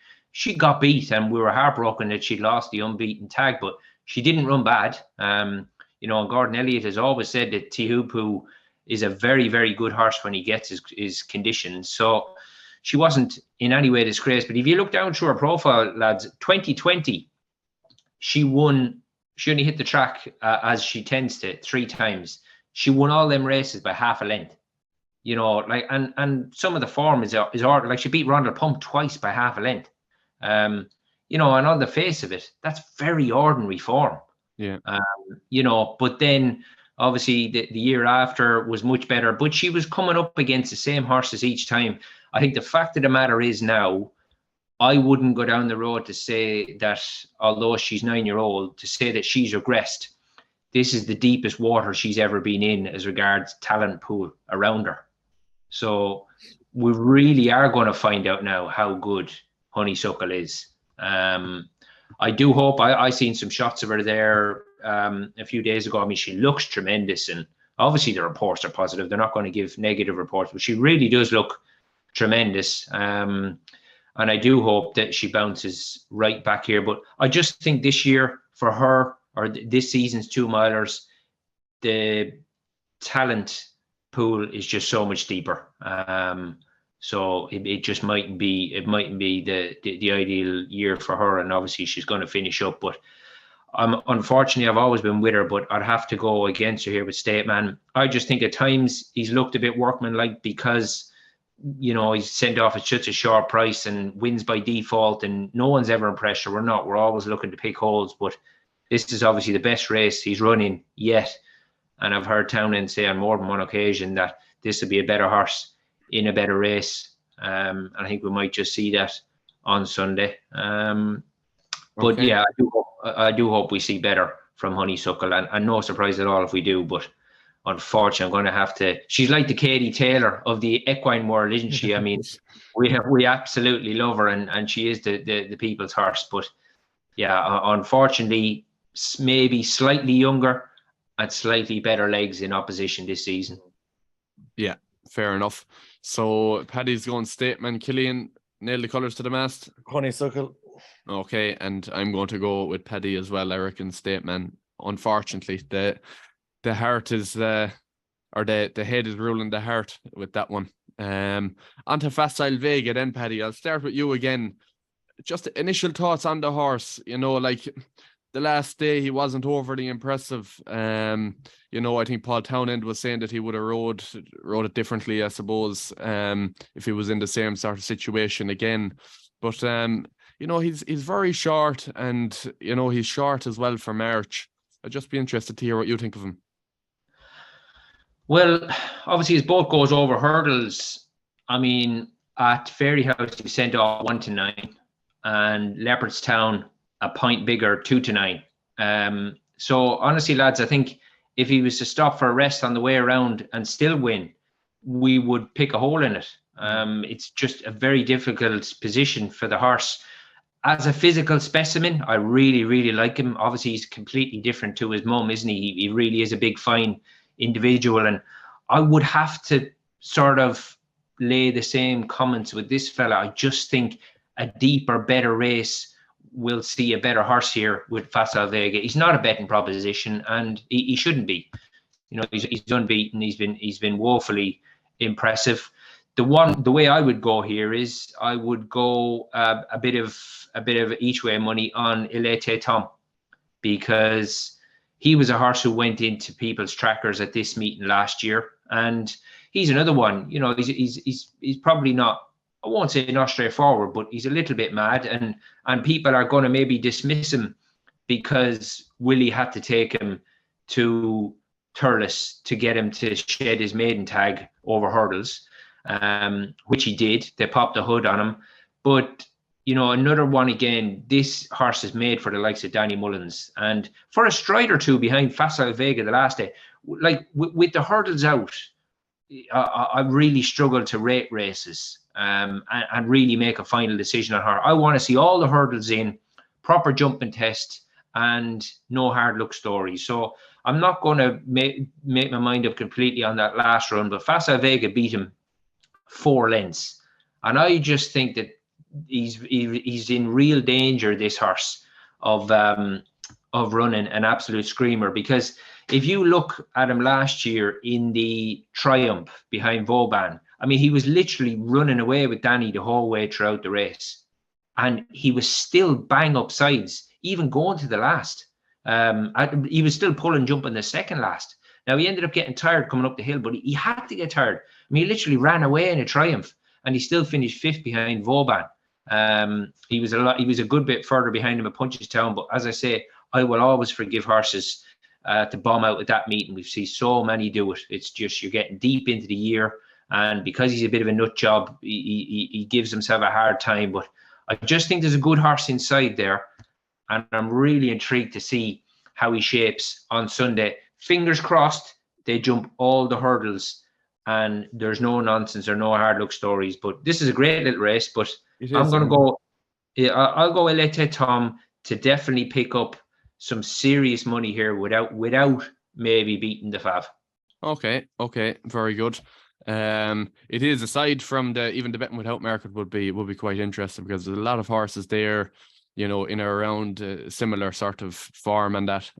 [SPEAKER 5] got beat, and we were heartbroken that she lost the unbeaten tag, but she didn't run bad. You know, Gordon Elliott has always said that Tihupu is a very, very good horse when he gets his conditions. So she wasn't in any way disgraced. But if you look down through her profile, lads, 2020, she won. She only hit the track as she tends to 3 times. She won all them races by half a length, you know, like, and some of the form is hard. Like, she beat Rondell Pump twice by half a length. You know, and on the face of it, that's very ordinary form.
[SPEAKER 4] Yeah.
[SPEAKER 5] You know, but then obviously the year after was much better, but she was coming up against the same horses each time. I think the fact of the matter is now, I wouldn't go down the road to say that, although she's 9-year-old, to say that she's regressed. This is the deepest water she's ever been in as regards talent pool around her. So we really are going to find out now how good Honeysuckle is. I do hope, I seen some shots of her there a few days ago. I mean, she looks tremendous, and obviously the reports are positive. They're not going to give negative reports, but she really does look tremendous. And I do hope that she bounces right back here. But I just think this year for her, or this season's 2-milers, the talent pool is just so much deeper. So it just mightn't be the ideal year for her, and obviously she's going to finish up. But unfortunately, I've always been with her, but I'd have to go against her here with Stateman. I just think at times he's looked a bit workmanlike, because, you know, he's sent off at such a short price and wins by default, and no one's ever in pressure. We're always looking to pick holes, but this is obviously the best race he's running yet. And I've heard Townend say on more than one occasion that this will be a better horse in a better race. And I think we might just see that on Sunday. But
[SPEAKER 4] Okay.
[SPEAKER 5] yeah, I do hope we see better from Honeysuckle, and no surprise at all if we do. But unfortunately, I'm going to have to. She's like the Katie Taylor of the equine world, isn't she? I mean, we absolutely love her, and she is the people's horse. But yeah, unfortunately, maybe slightly younger and slightly better legs in opposition this season.
[SPEAKER 4] Yeah, fair enough. So Paddy's going Stateman. Killian, nail the colours to the mast.
[SPEAKER 6] Honeysuckle.
[SPEAKER 4] Okay, and I'm going to go with Paddy as well. I reckon Stateman. Unfortunately, the heart is or the head is ruling the heart with that one. Onto Facile Vega then, Paddy. I'll start with you again. Just initial thoughts on the horse. You know, like, the last day he wasn't overly impressive. You know, I think Paul Townend was saying that he would have rode it differently, I suppose, if he was in the same sort of situation again. But you know, he's very short, and you know, he's short as well for March. I'd just be interested to hear what you think of him.
[SPEAKER 5] Well, obviously his boat goes over hurdles. I mean, at Fairyhouse he sent off 1-9, and Leopardstown a point bigger, 2-9. So honestly, lads, I think if he was to stop for a rest on the way around and still win, we would pick a hole in it. It's just a very difficult position for the horse. as a physical specimen, I really, really like him. Obviously, he's completely different to his mum, isn't he? He really is a big, fine individual. And I would have to sort of lay the same comments with this fella. I just think a deeper, better race will see a better horse here with Facile Vega. He's not a betting proposition, and he shouldn't be. You know, he's unbeaten. He's been woefully impressive. The way I would go here is I would go a bit of each way money on Ilete Tom, because he was a horse who went into people's trackers at this meeting last year, and he's another one. You know, he's probably not, I won't say not straightforward, but he's a little bit mad, and people are going to maybe dismiss him because Willie had to take him to Thurles to get him to shed his maiden tag over hurdles, which he did. They popped the hood on him. But, you know, another one again, this horse is made for the likes of Danny Mullins. And for a stride or two behind Facile Vega the last day, like with the hurdles out, I really struggled to rate races and really make a final decision on her. I want to see all the hurdles in, proper jumping test, and no hard luck stories. So I'm not going to make my mind up completely on that last run, but Facile Vega beat him 4 lengths. And I just think that he's in real danger, this horse, of running an absolute screamer. Because if you look at him last year in the Triumph behind Vauban, I mean, he was literally running away with Danny the whole way throughout the race. And he was still bang up sides, even going to the last. He was still jumping the second last. Now, he ended up getting tired coming up the hill, but he had to get tired. I mean, he literally ran away in a Triumph, and he still finished 5th behind Vauban. He was a good bit further behind him at Punchestown, but as I say, I will always forgive horses to bomb out at that meeting. We've seen so many do it. It's just, you're getting deep into the year, and because he's a bit of a nut job, he gives himself a hard time. But I just think there's a good horse inside there, and I'm really intrigued to see how he shapes on Sunday. Fingers crossed they jump all the hurdles and there's no nonsense or no hard luck stories. But this is a great little race. But I'm going to go. I'll go Elete Tom to definitely pick up some serious money here without maybe beating the Fav.
[SPEAKER 4] Okay, very good. It is, aside from even the betting without market would be quite interesting, because there's a lot of horses there, you know, in or around similar sort of form, and that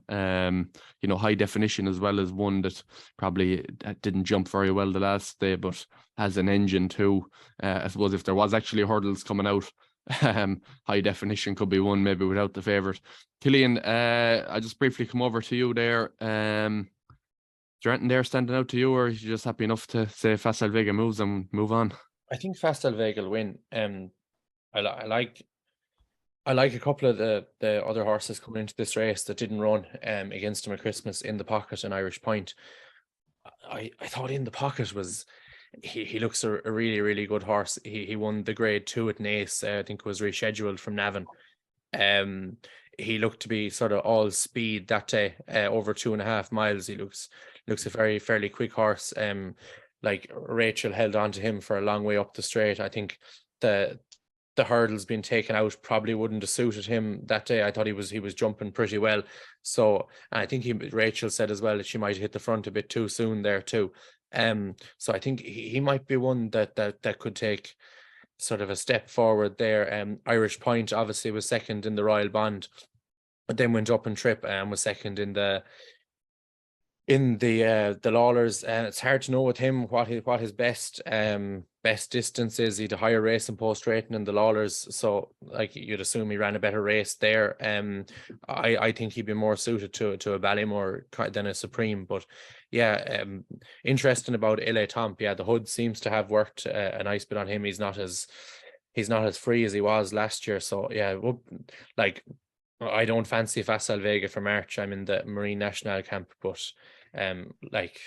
[SPEAKER 4] you know, High Definition as well as one that probably didn't jump very well the last day, but has an engine too. I suppose if there was actually hurdles coming out, High Definition could be one maybe without the favourite. Killian, I just briefly come over to you there. Is there anything there standing out to you, or are you just happy enough to say Facile Vega moves and move on?
[SPEAKER 6] I think Facile Vega will win. I like a couple of the other horses coming into this race that didn't run against him at Christmas. In the Pocket and Irish Point. I thought In the Pocket was, he looks a really, really good horse. He won the grade 2 at Naas. I think it was rescheduled from Navan. He looked to be sort of all speed that day, over 2.5 miles. He looks a fairly quick horse. Like Rachel held on to him for a long way up the straight. I think the hurdles being taken out probably wouldn't have suited him that day. I thought he was jumping pretty well. So I think Rachel said as well that she might hit the front a bit too soon there too. So I think he might be one that could take sort of a step forward there. Irish Point obviously was second in the Royal Bond, but then went up and trip and was second in the Lawlers. And it's hard to know with him what his best distance is. He had a higher racing post rating in the Lawlers, so like you'd assume he ran a better race there. I think he'd be more suited to a Ballymore than a Supreme. But yeah, interesting about Ile Tomp. Yeah, the hood seems to have worked a nice bit on him. He's not as free as he was last year. So yeah, like I don't fancy Facile Vega for March. I'm in the Marine National camp, but like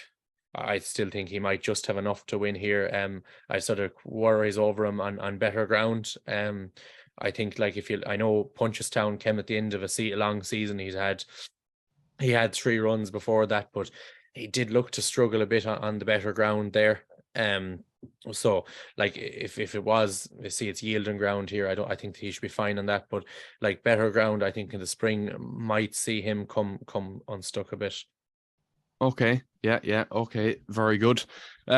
[SPEAKER 6] I still think he might just have enough to win here. I sort of worries over him on better ground. I think like I know Punchestown came at the end of a long season. He had 3 runs before that, but he did look to struggle a bit on the better ground there. So like if it was, see, it's yielding ground here, I think he should be fine on that. But like better ground, I think in the spring might see him come unstuck a bit.
[SPEAKER 4] Okay, yeah, okay, very good.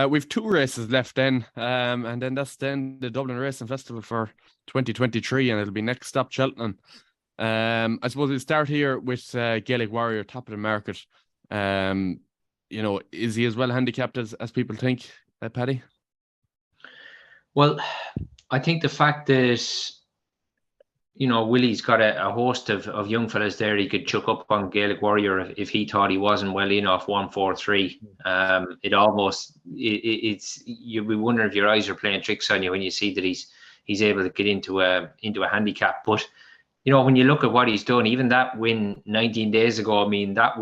[SPEAKER 4] We've 2 races left then, and then that's then the Dublin Racing Festival for 2023, and it'll be next stop Cheltenham. I suppose we'll start here with Gaelic Warrior, top of the market. You know, is he as well handicapped as people think, Paddy?
[SPEAKER 5] Well, I think the fact that, you know, Willie's got a host of young fellas there he could chuck up on Gaelic Warrior if he thought he wasn't well in off 143. It's you wonder if your eyes are playing tricks on you when you see that he's able to get into a handicap. But you know, when you look at what he's done, even that win 19 days ago, I mean, it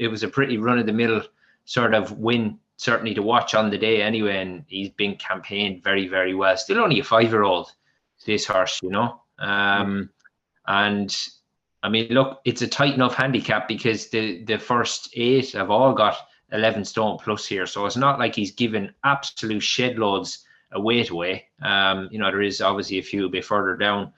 [SPEAKER 5] was a pretty run of the mill sort of win, certainly to watch on the day anyway. And he's been campaigned very, very well. Still only a 5-year-old, this horse, you know. And I mean, look, it's a tight enough handicap because the first 8 have all got 11 stone plus here. So it's not like he's given absolute shed loads of weight away. You know, there is obviously a few a bit further down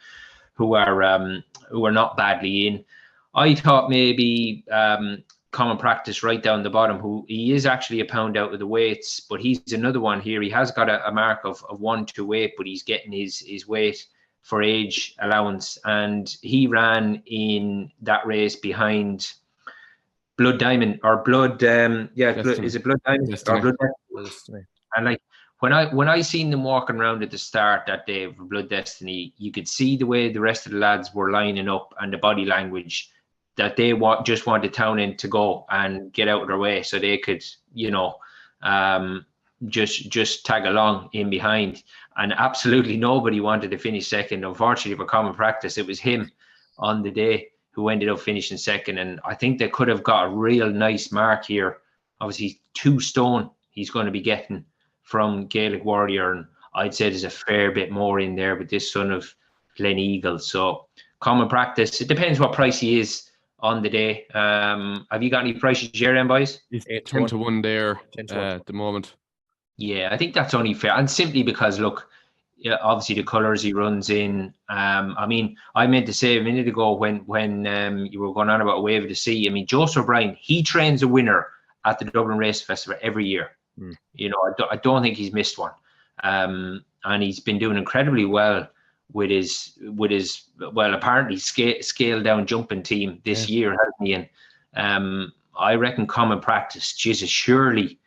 [SPEAKER 5] who are not badly in. I thought maybe Common Practice right down the bottom, who he is actually a pound out of the weights, but he's another one here. He has got a mark of 128, but he's getting his weight for age allowance, and he ran in that race behind Blood Diamond or Blood is it Blood Diamond
[SPEAKER 4] Destiny.
[SPEAKER 5] or Blood Destiny? And like when I seen them walking around at the start that day for Blood Destiny, you could see the way the rest of the lads were lining up and the body language that they just wanted Townend to go and get out of their way so they could, you know, just tag along in behind. And absolutely nobody wanted to finish second. Unfortunately for Common Practice, it was him on the day who ended up finishing second. And I think they could have got a real nice mark here. Obviously 2 stone he's going to be getting from Gaelic Warrior. And I'd say there's a fair bit more in there with this son of Glen Eagle. So Common Practice, it depends what price he is on the day. Have you got any prices here then, boys?
[SPEAKER 4] He's 10 to 1 there at the moment.
[SPEAKER 5] Yeah, I think that's only fair. And simply because, look, yeah, obviously the colours he runs in. I mean, I meant to say a minute ago when you were going on about a Wave of the Sea. I mean, Joseph O'Brien, he trains a winner at the Dublin Racing Festival every year. You know, I don't think he's missed one. And he's been doing incredibly well with his well, apparently scaled down jumping team this year, hasn't he? And I reckon Common Practice, Jesus, surely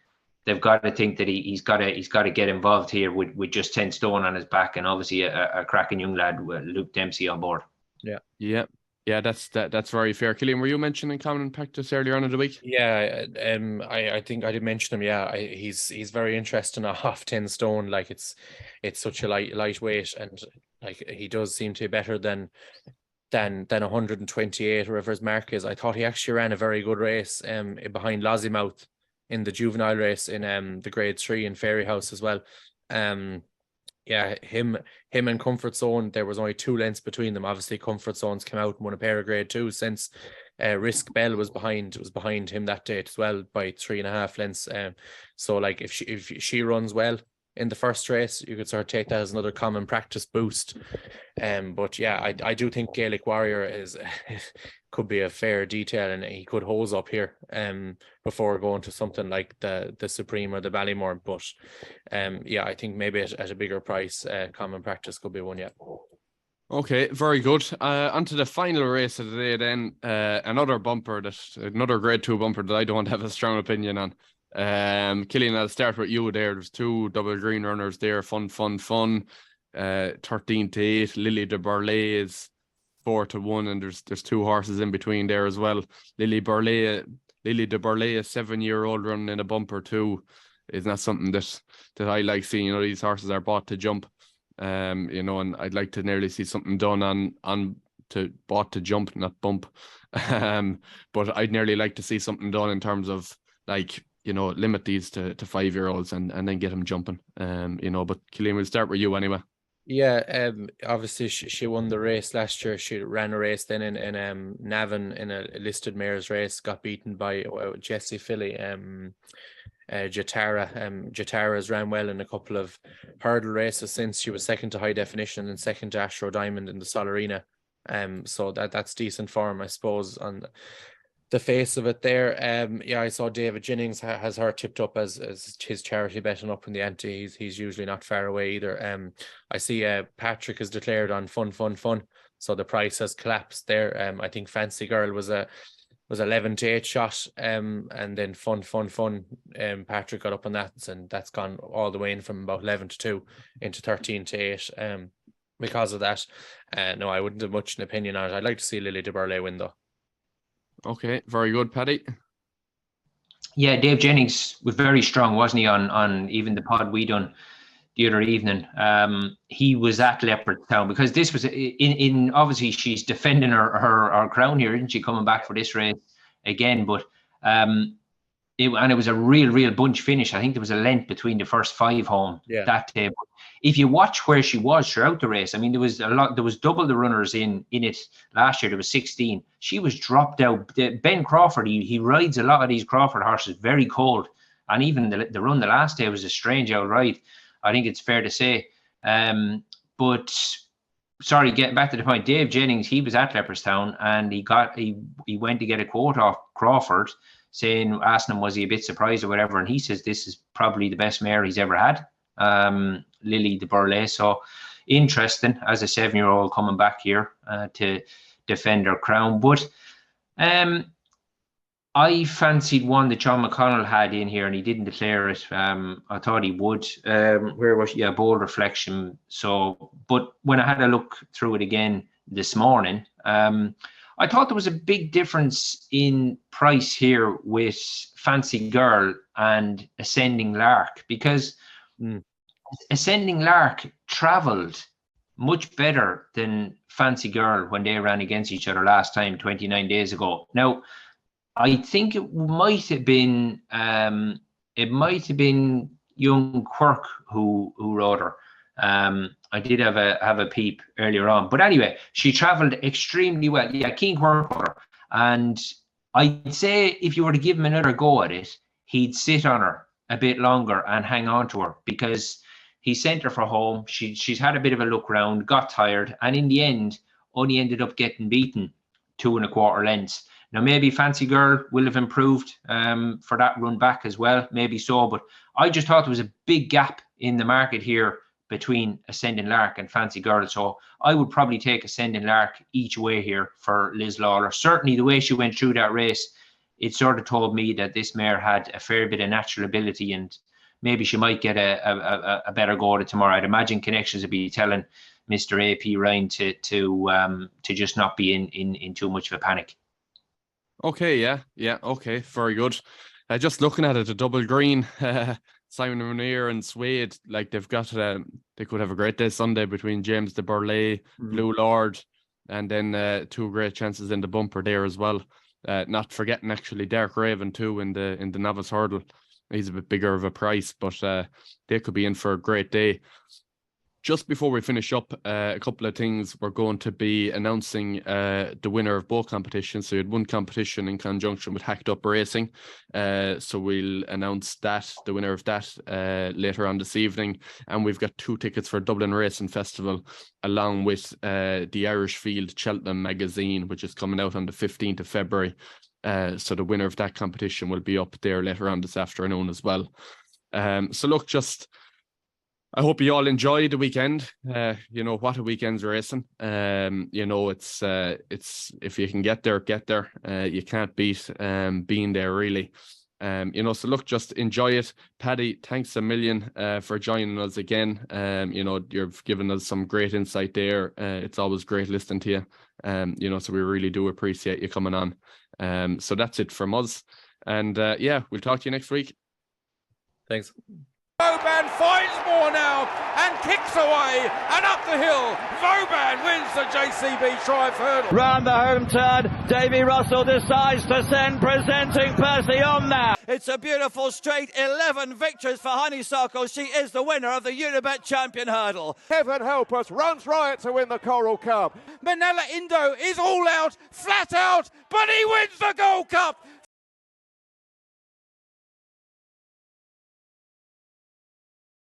[SPEAKER 5] they've got to think that he's got to get involved here with just 10 stone on his back, and obviously a cracking young lad with Luke Dempsey on board.
[SPEAKER 4] Yeah, that's very fair. Killian, were you mentioning Common Practice earlier on in the week?
[SPEAKER 6] Yeah, I think I did mention him. Yeah, he's very interesting off 10 stone. Like it's such a lightweight, and like he does seem to be better than 128, wherever his mark is. I thought he actually ran a very good race behind Lossiemouth in the juvenile race in the grade 3 in Fairyhouse as well. Yeah, him and Comfort Zone, there was only 2 lengths between them. Obviously, Comfort Zone's come out and won a pair of grade 2 since Risk Bell was behind him that day as well by 3.5 lengths. So like if she runs well in the first race, you could sort of take that as another Common Practice boost. But yeah, I do think Gaelic Warrior could be a fair detail, and he could hose up here before going to something like the Supreme or the Ballymore. But yeah, I think maybe at a bigger price, Common Practice could be one. Yeah.
[SPEAKER 4] Okay, very good. On to the final race of the day then. Another grade 2 bumper that I don't have a strong opinion on. Killian, I'll start with you there. There's 2 double green runners there. Fun. 13 to 8. Lily de Burley is 4 to 1, and there's 2 horses in between there as well. Lily de Burley, a 7-year-old running in a bumper too, is not something that I like seeing. You know, these horses are bought to jump. You know, and I'd like to nearly see something done bought to jump, not bump. But I'd nearly like to see something done in terms of, like, you know, limit these to 5-year-olds and then get them jumping. You know, but Killian, we'll start with you anyway.
[SPEAKER 6] Yeah, obviously she won the race last year. She ran a race then in Navan in a listed mares race, got beaten by Jessie Philly. Jatara. Jatara's ran well in a couple of hurdle races since. She was second to High Definition and second to Astro Diamond in the Sol Arena. So that's decent form, I suppose, on the face of it there. Yeah, I saw David Jennings has her tipped up as his charity betting up in the ante. He's usually not far away either. I see Patrick is declared on fun, so the price has collapsed there. I think Fancy Girl was 11-8 shot, and then fun. Patrick got up on that, and that's gone all the way in from about 11-2 into 13-8. Because of that, no, I wouldn't have much an opinion on it. I'd like to see Lily de Burley win though.
[SPEAKER 4] Okay, very good, Paddy.
[SPEAKER 5] Yeah, Dave Jennings was very strong, wasn't he, on even the pod we done the other evening. He was at Leopardstown because this was in obviously she's defending her crown here, isn't she, coming back for this race again? But it was a real bunch finish. I think there was a length between the first 5 home that day. But if you watch where she was throughout the race, I mean, there was double the runners in it last year. There was 16. She was dropped out. Ben Crawford, he rides a lot of these Crawford horses very cold, and even the run the last day was a strange out ride, I think it's fair to say. But sorry, getting back to the point, Dave Jennings, he was at Leopardstown, and he went to get a quote off Crawford, asking him was he a bit surprised or whatever, and he says this is probably the best mare he's ever had, Lily de Burley. So interesting as a 7-year-old coming back here to defend her crown. But I fancied one that John McConnell had in here, and he didn't declare it. I thought he would. Where was he? Yeah, Bold Reflection. So, but when I had a look through it again this morning, I thought there was a big difference in price here with Fancy Girl and Ascending Lark, because Ascending Lark travelled much better than Fancy Girl when they ran against each other last time 29 days ago. Now, I think it might have been young Quirk who rode her. I did have a peep earlier on, but anyway, she travelled extremely well. Yeah, Keen Quirk rode her, and I'd say if you were to give him another go at it, he'd sit on her a bit longer and hang on to her, because he sent her for home. She's had a bit of a look round, got tired, and in the end only ended up getting beaten 2 1/4 lengths. Now, maybe Fancy Girl will have improved for that run back as well. Maybe so. But I just thought there was a big gap in the market here between Ascending Lark and Fancy Girl. So I would probably take Ascending Lark each way here for Liz Lawler. Certainly the way she went through that race, it sort of told me that this mare had a fair bit of natural ability, and maybe she might get a better go at it tomorrow. I'd imagine Connections would be telling Mr. AP Ryan to just not be in too much of a panic.
[SPEAKER 4] Okay, yeah, okay, very good. Just looking at it, a double green, Simon Munir and Suede, like they could have a great day Sunday between James de Burley, Blue Lord, and then 2 great chances in the bumper there as well. Not forgetting actually Dark Raven too in the novice hurdle. He's a bit bigger of a price, but they could be in for a great day. Just before we finish up, a couple of things. We're going to be announcing the winner of both competitions. So you had one competition in conjunction with Hacked Up Racing. So we'll announce the winner of that later on this evening. And we've got 2 tickets for Dublin Racing Festival, along with the Irish Field Cheltenham magazine, which is coming out on the 15th of February. So the winner of that competition will be up there later on this afternoon as well. So look, I hope you all enjoy the weekend. What a weekend's racing. It's if you can get there. You can't beat being there, really. So look, just enjoy it. Paddy, thanks a million for joining us again. You've given us some great insight there. It's always great listening to you. So we really do appreciate you coming on. So that's it from us. And we'll talk to you next week. Thanks.
[SPEAKER 2] Vauban finds more now and kicks away and up the hill. Vauban wins the JCB Triumph Hurdle.
[SPEAKER 7] Round the home turn, Davy Russell decides to send Presenting Percy on now. It's a beautiful straight, 11 victories for Honeysuckle. She is the winner of the Unibet Champion Hurdle.
[SPEAKER 8] Heaven help us, runs riot to win the Coral Cup.
[SPEAKER 2] Manila Indo is all out, flat out, but he wins the Gold Cup.